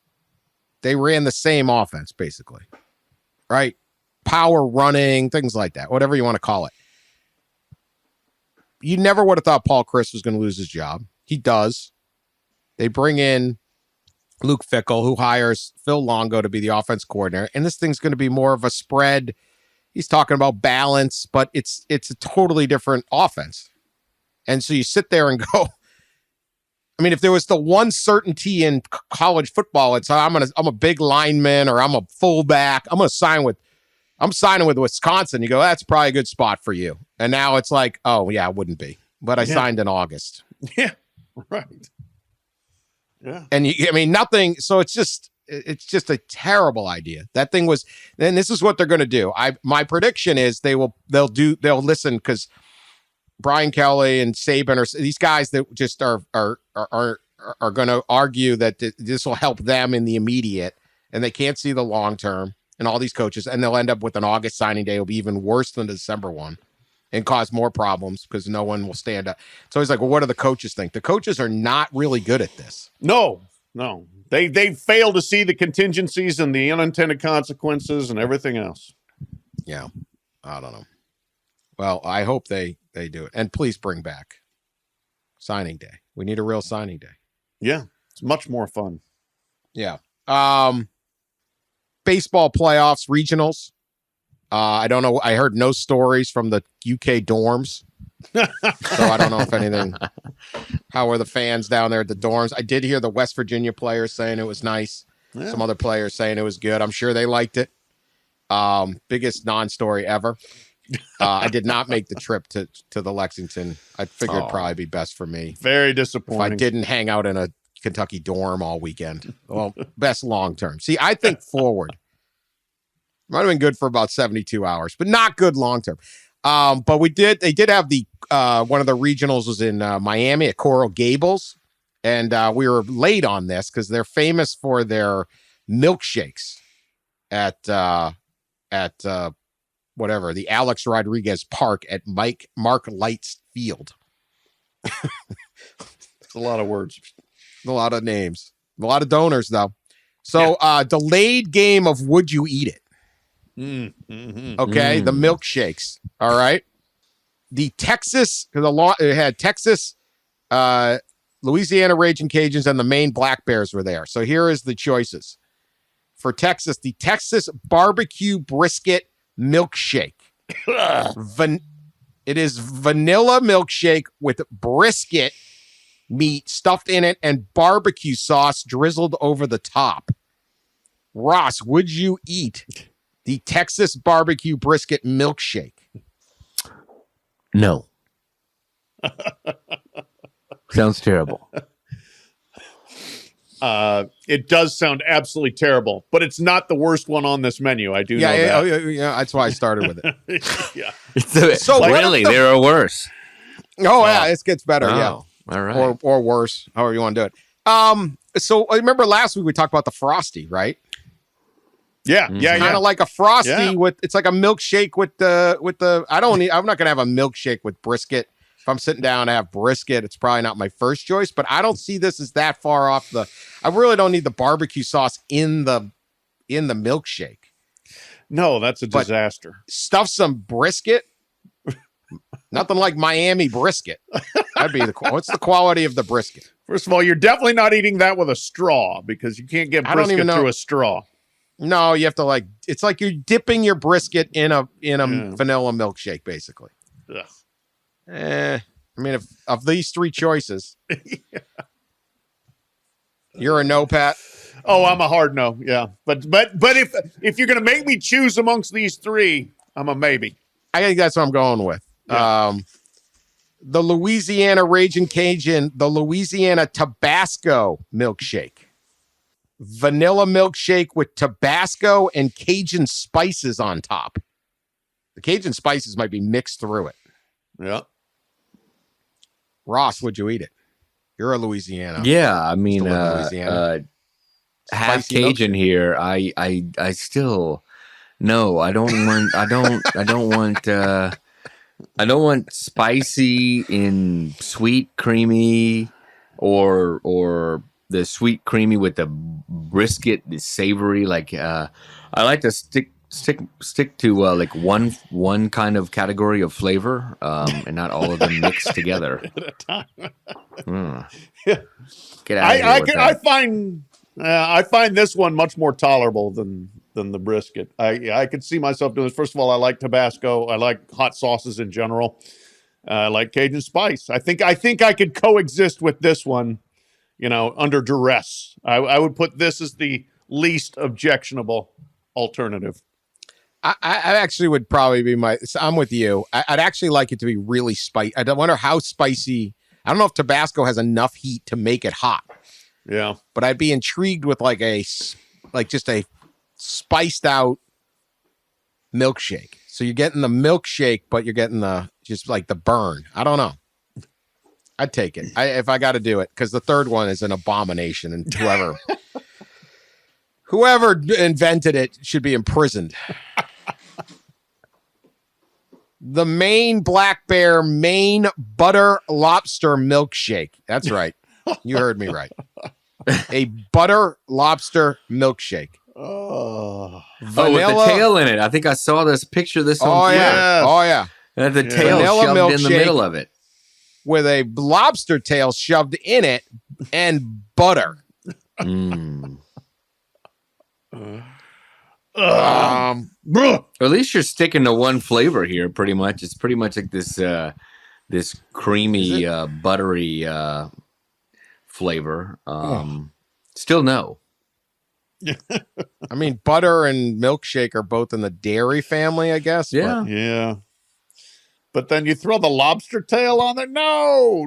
they ran the same offense, basically, right? Power running, things like that, whatever you want to call it. You never would have thought Paul Chris was going to lose his job. He does. They bring in Luke Fickell, who hires Phil Longo to be the offense coordinator, and this thing's going to be more of a spread. He's talking about balance, but it's a totally different offense. And so you sit there and go, I mean, if there was the one certainty in college football, it's I'm a big lineman or I'm a fullback. I'm signing with Wisconsin. You go, that's probably a good spot for you. And now it's like, oh yeah, it wouldn't be. But I signed in August. Yeah, right. Yeah. And nothing. So it's just a terrible idea. That thing was, and this is what they're going to do. My prediction is they'll listen, because Brian Kelly and Saban are these guys that just are going to argue that this will help them in the immediate, and they can't see the long term. And all these coaches, and they'll end up with an August signing day will be even worse than the December one, and cause more problems because no one will stand up. So he's like, well, what do the coaches think? The coaches are not really good at this. No. They fail to see the contingencies and the unintended consequences and everything else. Yeah, I don't know. Well, I hope they do it. And please bring back signing day. We need a real signing day. Yeah, it's much more fun. Yeah. Baseball playoffs, regionals. I don't know. I heard no stories from the UK dorms. So I don't know if anything. How were the fans down there at the dorms? I did hear the West Virginia players saying it was nice. Yeah. Some other players saying it was good. I'm sure they liked it. Biggest non-story ever. I did not make the trip to the Lexington. I figured it'd probably be best for me. Very disappointing. If I didn't hang out in a Kentucky dorm all weekend. Well, best long term. See, I think forward. Might have been good for about 72 hours, but not good long term. But they did have the one of the regionals was in Miami at Coral Gables, and we were late on this because they're famous for their milkshakes at whatever, the Alex Rodriguez Park at Mark Light's Field. It's a lot of words. A lot of names. A lot of donors, though. So, delayed game of Would You Eat It? Okay, the milkshakes. All right. The Texas, it had Texas, Louisiana Raging Cajuns, and the Maine Black Bears were there. So here is the choices. For Texas, the Texas barbecue brisket milkshake. It is vanilla milkshake with brisket meat stuffed in it and barbecue sauce drizzled over the top. Ross, would you eat the Texas barbecue brisket milkshake? No. Sounds terrible. It does sound absolutely terrible, but it's not the worst one on this menu. I do know that. Yeah, that's why I started with it. Yeah. So really, there are worse. Oh, yeah, it gets better. Oh, yeah. All right. Or worse, however you want to do it. So I remember last week we talked about the Frosty, right? Yeah, Kind of like a Frosty with, it's like a milkshake with the, I'm not going to have a milkshake with brisket. If I'm sitting down to have brisket, it's probably not my first choice, but I don't see this as that far off I really don't need the barbecue sauce in the milkshake. No, that's a disaster. Stuff some brisket. Nothing like Miami brisket. That'd be what's the quality of the brisket? First of all, you're definitely not eating that with a straw because you can't get brisket through a straw. No, you have to it's like you're dipping your brisket in a vanilla milkshake, basically. Ugh. I mean, if of these three choices, you're a no, Pat. Oh, I'm a hard no. Yeah, but if you're gonna make me choose amongst these three, I'm a maybe. I think that's what I'm going with. Yeah. The Louisiana Raging Cajun, the Louisiana Tabasco milkshake. vanilla milkshake with Tabasco and Cajun spices on top. The Cajun spices might be mixed through it. Yeah. Ross, would you eat it? You're a Louisiana. Yeah, I mean, Still in Louisiana. half Spicy Cajun milkshake. here. I still no. I don't want. I don't want spicy in sweet creamy, or the sweet creamy with the brisket, the savory. Like I like to stick to like one kind of category of flavor, and not all of them mixed together. At a time. Get out of here with that. I find this one much more tolerable than the brisket. I could see myself doing this. First of all, I like Tabasco. I like hot sauces in general. I like Cajun spice. I think I could coexist with this one, under duress. I would put this as the least objectionable alternative. I actually would probably be I'm with you. I'd actually like it to be really spicy. I wonder how spicy. I don't know if Tabasco has enough heat to make it hot. Yeah. But I'd be intrigued with just a spiced out milkshake. So you're getting the milkshake, but you're getting the burn. I don't know. I'd take it if I got to do it, because the third one is an abomination, and whoever invented it should be imprisoned. The Maine Black Bear Maine Butter Lobster Milkshake. That's right. You heard me right. A butter lobster milkshake. Oh, with the tail in it. I think I saw this picture of this on Twitter. yeah. Oh, yeah. And the tail Vanilla shoved in the milkshake middle of it. with a lobster tail shoved in it and butter. Bruh. Or at least you're sticking to one flavor here, pretty much. It's pretty much like this creamy, buttery flavor. Still no. I mean, butter and milkshake are both in the dairy family, I guess. Yeah. Yeah. But then you throw the lobster tail on there. No.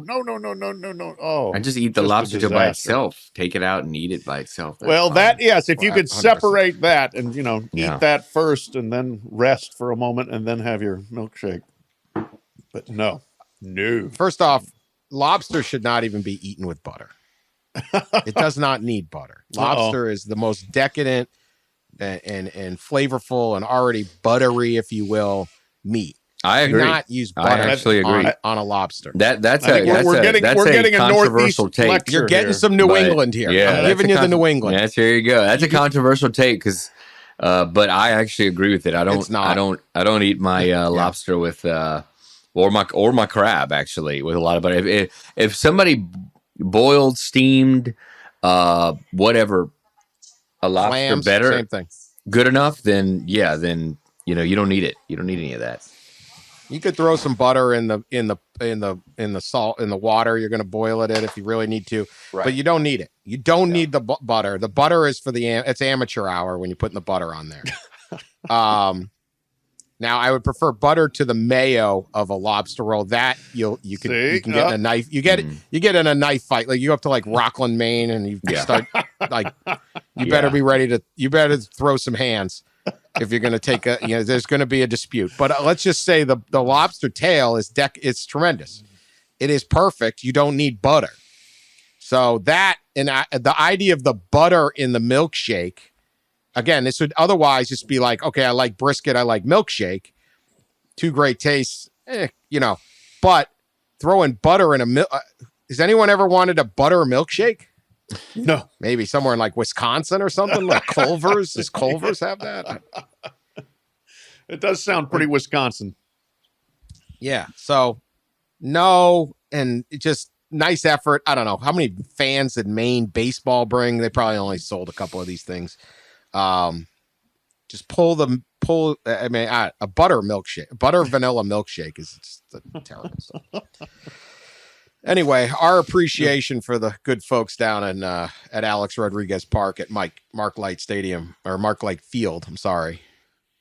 Oh, I just eat the just a lobster tail by disaster. itself. Take it out and eat it by itself. That's Well, fine. yes, if you could 100%. separate that and, Yeah. eat that first and then rest for a moment and then have your milkshake. But no. First off, lobster should not even be eaten with butter. It does not need butter. Lobster is the most decadent and flavorful and already buttery, if you will, meat. I agree. Do not use butter I actually agree. on a lobster. That's I think we're getting a controversial Northeast take. lecture You're getting here. some New But, England here. yeah, I'm that's giving a you the New England. Yes, there you go. That's a controversial take because, but I actually agree with it. It's not. I don't eat my lobster with or my crab actually with a lot of butter. If somebody boiled, steamed, whatever, a lobster Clams, better, same thing. good enough, then you don't need it. You don't need any of that. You could throw some butter in the salt in the water you're going to boil it in if you really need to, but you don't need it. You don't need the butter. The butter is for it's amateur hour when you're putting the butter on there. Now I would prefer butter to the mayo of a lobster roll. That you can get in a knife. You get in a knife fight. Like you go up to like Rockland, Maine, and you start like you better be ready to. You better throw some hands. If you're going to take there's going to be a dispute. But let's just say the lobster tail is it's tremendous. It is perfect. You don't need butter. So that and the idea of the butter in the milkshake, again, this would otherwise just be like, okay, I like brisket, I like milkshake, two great tastes, But throwing butter in a milk. Has anyone ever wanted a butter milkshake? No. Maybe somewhere in like Wisconsin or something, like Culver's. Does Culver's have that? It does sound pretty Wisconsin. Yeah. So no, and it just nice effort. I don't know how many fans did Maine baseball bring. They probably only sold a couple of these things. Just pull. I mean, a butter vanilla milkshake is just terrible stuff. Anyway, our appreciation for the good folks down at Alex Rodriguez Park at Mark Light Stadium or Mark Light Field. I'm sorry.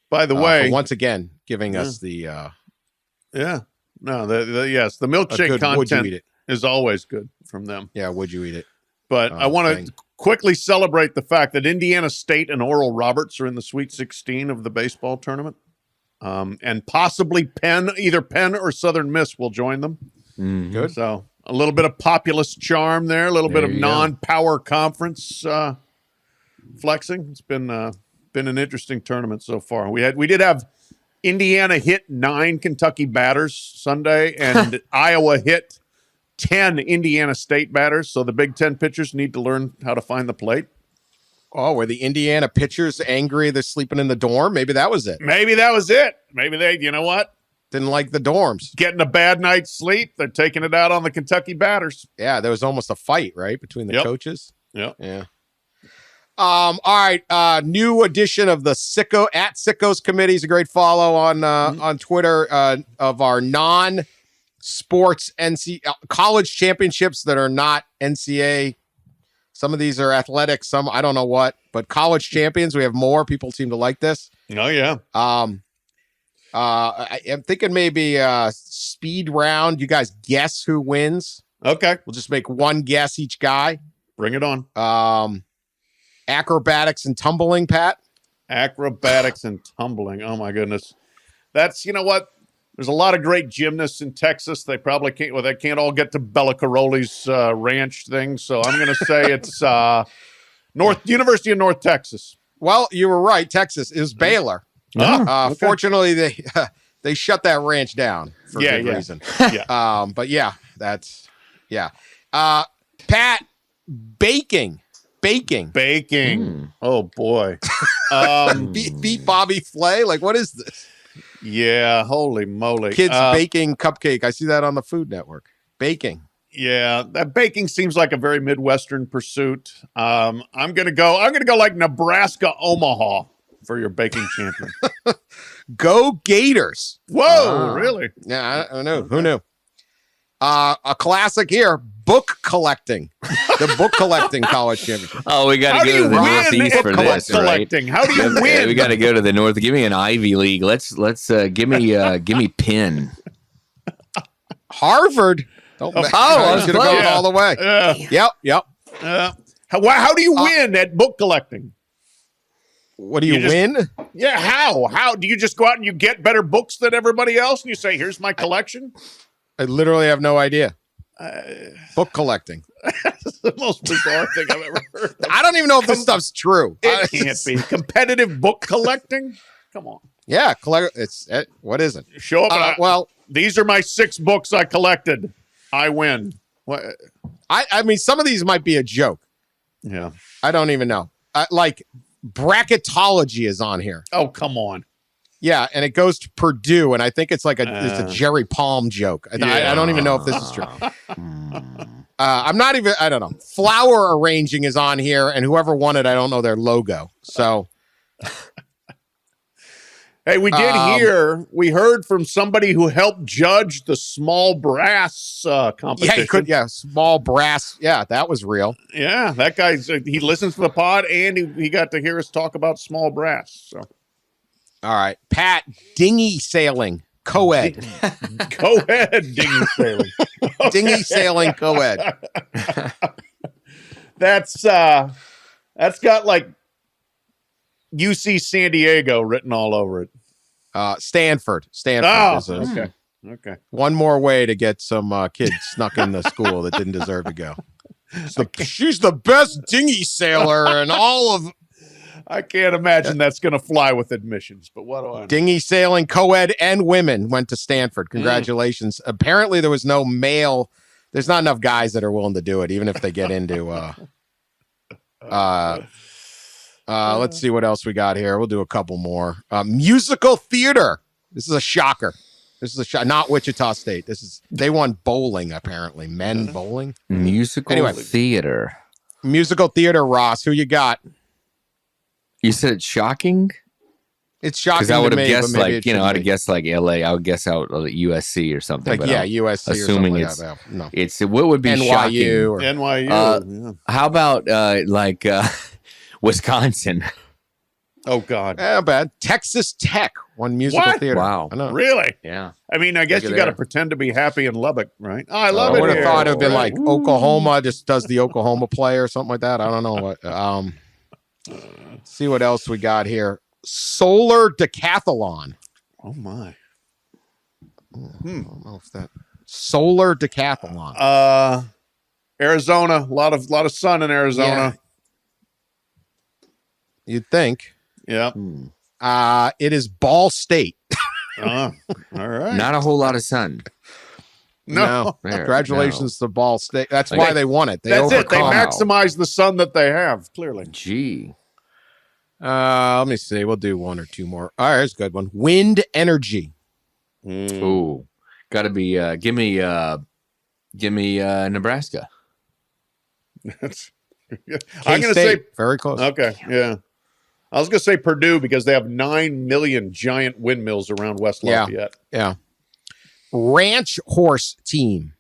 By the way, once again giving us the the milkshake would you eat content it? is always good from them. Yeah, would you eat it? But I want to quickly celebrate the fact that Indiana State and Oral Roberts are in the Sweet 16 of the baseball tournament. And possibly either Penn or Southern Miss will join them. Good. So a little bit of populist charm there, a little bit of non-power conference flexing. It's been an interesting tournament so far. We did have Indiana hit 9 Kentucky batters Sunday, and Iowa hit 10 Indiana State batters. So the Big Ten pitchers need to learn how to find the plate. Oh, were the Indiana pitchers angry they're sleeping in the dorm? Maybe that was it. Maybe that was it. Maybe they, you know what? Didn't like the dorms. Getting a bad night's sleep. They're taking it out on the Kentucky batters. Yeah, there was almost a fight, right, between the coaches. Yep. Yeah. All right. New edition of the Sickos Committee is a great follow on Twitter of our non-sports college championships that are not NCAA. Some of these are athletics, some I don't know what, but college champions. We have more. People seem to like this. Oh yeah. I'm thinking maybe speed round. You guys guess who wins? Okay. We'll just make one guess each guy. Bring it on. Acrobatics and tumbling, Pat. Acrobatics and tumbling. Oh my goodness. That's, you know what? There's a lot of great gymnasts in Texas. They probably can't. Well, they can't all get to Bella Caroli's ranch thing. So I'm going to say it's University of North Texas. Well, you were right. Texas is Baylor. Okay. Fortunately, they shut that ranch down for good reason. Yeah. But that's Pat, baking. Oh boy. Beat Bobby Flay. Like, what is this? Yeah, holy moly. Kids baking cupcake. I see that on the Food Network. Baking. Yeah, that baking seems like a very Midwestern pursuit. I'm gonna go like Nebraska Omaha for your baking champion. Go Gators. Whoa, really? Yeah, I know. Who knew? A classic here, book collecting. The book collecting college championship. Oh, we got to go to the Northeast for this, right? How do you win? We got to go to the North. Give me an Ivy League. Let's give me Penn. Harvard. I was going to go all the way. Yep. How do you win at book collecting? What do you win? Yeah, how do you just go out and you get better books than everybody else and you say, here's my collection? I literally have no idea. Book collecting. That's the most bizarre thing I've ever heard. I don't even know if this stuff's true. It can't be. Competitive book collecting? Come on. Yeah, what is it? Show up. These are my 6 books I collected. I win. What? I mean, some of these might be a joke. Yeah. I don't even know. Like bracketology is on here. Oh, come on. Yeah, and it goes to Purdue, and I think it's like it's a Jerry Palm joke. I don't even know if this is true. I'm not even, I don't know. Flower arranging is on here, and whoever won it, I don't know their logo. So, hey, we heard from somebody who helped judge the small brass competition. Small brass. Yeah, that was real. Yeah, that guy's, he listens to the pod, and he got to hear us talk about small brass, so. All right, Pat, dinghy sailing, co-ed. Co-ed dinghy sailing. Okay. Dinghy sailing, co-ed. That's got like UC San Diego written all over it. Stanford. Oh, okay. One more way to get some kids snuck in the school that didn't deserve to go. She's the best dinghy sailor in all of... I can't imagine that's going to fly with admissions, but what do I know? Dinghy sailing, co-ed, and women went to Stanford. Congratulations. Apparently, there was no male. There's not enough guys that are willing to do it, even if they get into. Let's see what else we got here. We'll do a couple more. Musical theater. This is a shocker. Not Wichita State. They won bowling, apparently. Men bowling. Musical theater. Musical theater, Ross. Who you got? You said it's shocking? It's shocking. Because I would have me, guessed I'd have guessed like LA. I would guess out USC or something. Like, USC. Assuming or something it's no. It's what would be NYU shocking? Or, NYU. How about Wisconsin? Oh God. Bad. Texas Tech. One musical What? theater. Wow. I know. Really? Yeah. I mean, I guess Look at you got to there. pretend to be happy in Lubbock, right? Oh, I love I it would have here. thought it'd been Right. like Oklahoma just does the Oklahoma play or something like that. I don't know what. See what else we got here. Solar decathlon. Oh my. I don't know if that solar decathlon. Arizona, a lot of sun in Arizona. You'd think. Yeah. It is Ball State. All right. Not a whole lot of sun. No. There, Congratulations to Ball State. That's Like, why they won it. That's it. They overcome. maximize the sun that they have, clearly. Gee. Let me see. We'll do one or two more. All right, here's a good one. Wind energy. Ooh. Got to be give me Nebraska. That's I'm going to K-State. say Very close. okay, yeah. I was going to say Purdue because they have 9 million giant windmills around West Lafayette. Yeah. Ranch horse team.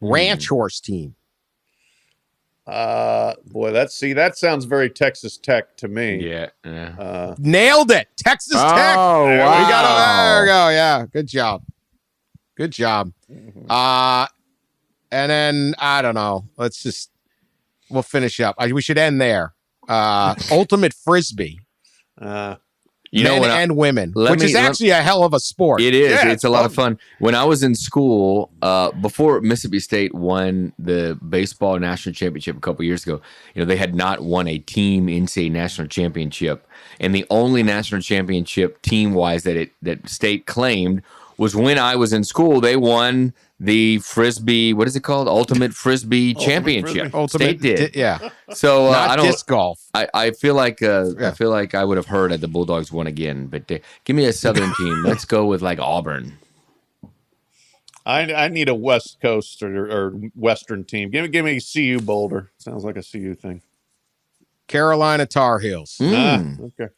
Ranch horse team. Boy, that sounds very Texas Tech to me. Yeah. Nailed it. Texas Tech. Oh, There we wow. There we go. Yeah. Good job. Good job. And then I don't know. We'll finish up. We should end there. Ultimate Frisbee. You know Men what? and women, let which me- is let- actually a hell of a sport. It is. Yeah, it's a lot of fun. When I was in school, before Mississippi State won the baseball national championship a couple years ago, they had not won a team NCAA national championship, and the only national championship team-wise that State claimed was when I was in school. They won the Frisbee. What is it called? Ultimate Frisbee Championship. State did. Yeah. So Not I don't. disc golf. I feel like I would have heard that the Bulldogs won again, but give me a Southern team. Let's go with like Auburn. I need a West Coast or Western team. Give me CU Boulder. Sounds like a CU thing. Carolina Tar Heels. Okay.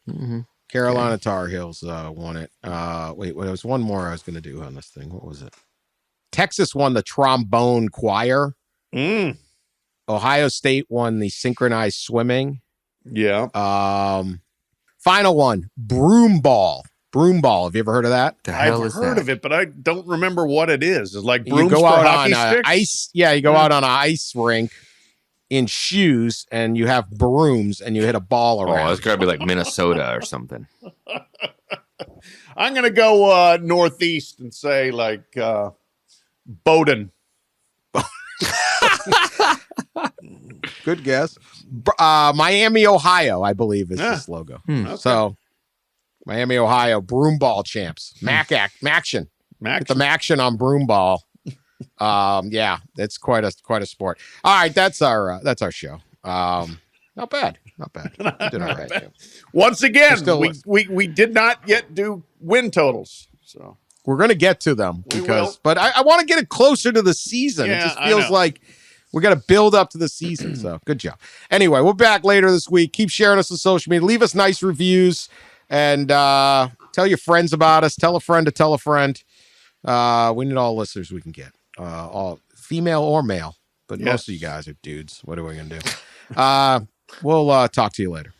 Carolina Tar Heels won it. Wait, there was one more I was going to do on this thing. What was it? Texas won the trombone choir. Ohio State won the synchronized swimming. Yeah. Final one, broom ball. Broom ball. Have you ever heard of that? The hell I've is heard that? of it, but I don't remember what it is. It's like You brooms go for out hockey on sticks? ice. Yeah, you go out on an ice rink in shoes, and you have brooms, and you hit a ball Oh, around. it's got to be like Minnesota or something. I'm going to go northeast and say like Bowdoin. Good guess. Miami, Ohio, I believe is this logo. Okay. So, Miami, Ohio, broom ball champs. Maction. Max. Get the Maction on broom ball. Yeah, it's quite a sport. All right, that's our show. Not bad. We did all right. Once again, still we did not yet do win totals. So We're gonna get to them We because, will. but I want to get it closer to the season. Yeah, It just I feels know. like we got to build up to the season. So good job. Anyway, we're back later this week. Keep sharing us on social media. Leave us nice reviews and tell your friends about us. Tell a friend to tell a friend. We need all listeners we can get, all female or male, but most of you guys are dudes. What are we gonna do? We'll talk to you later.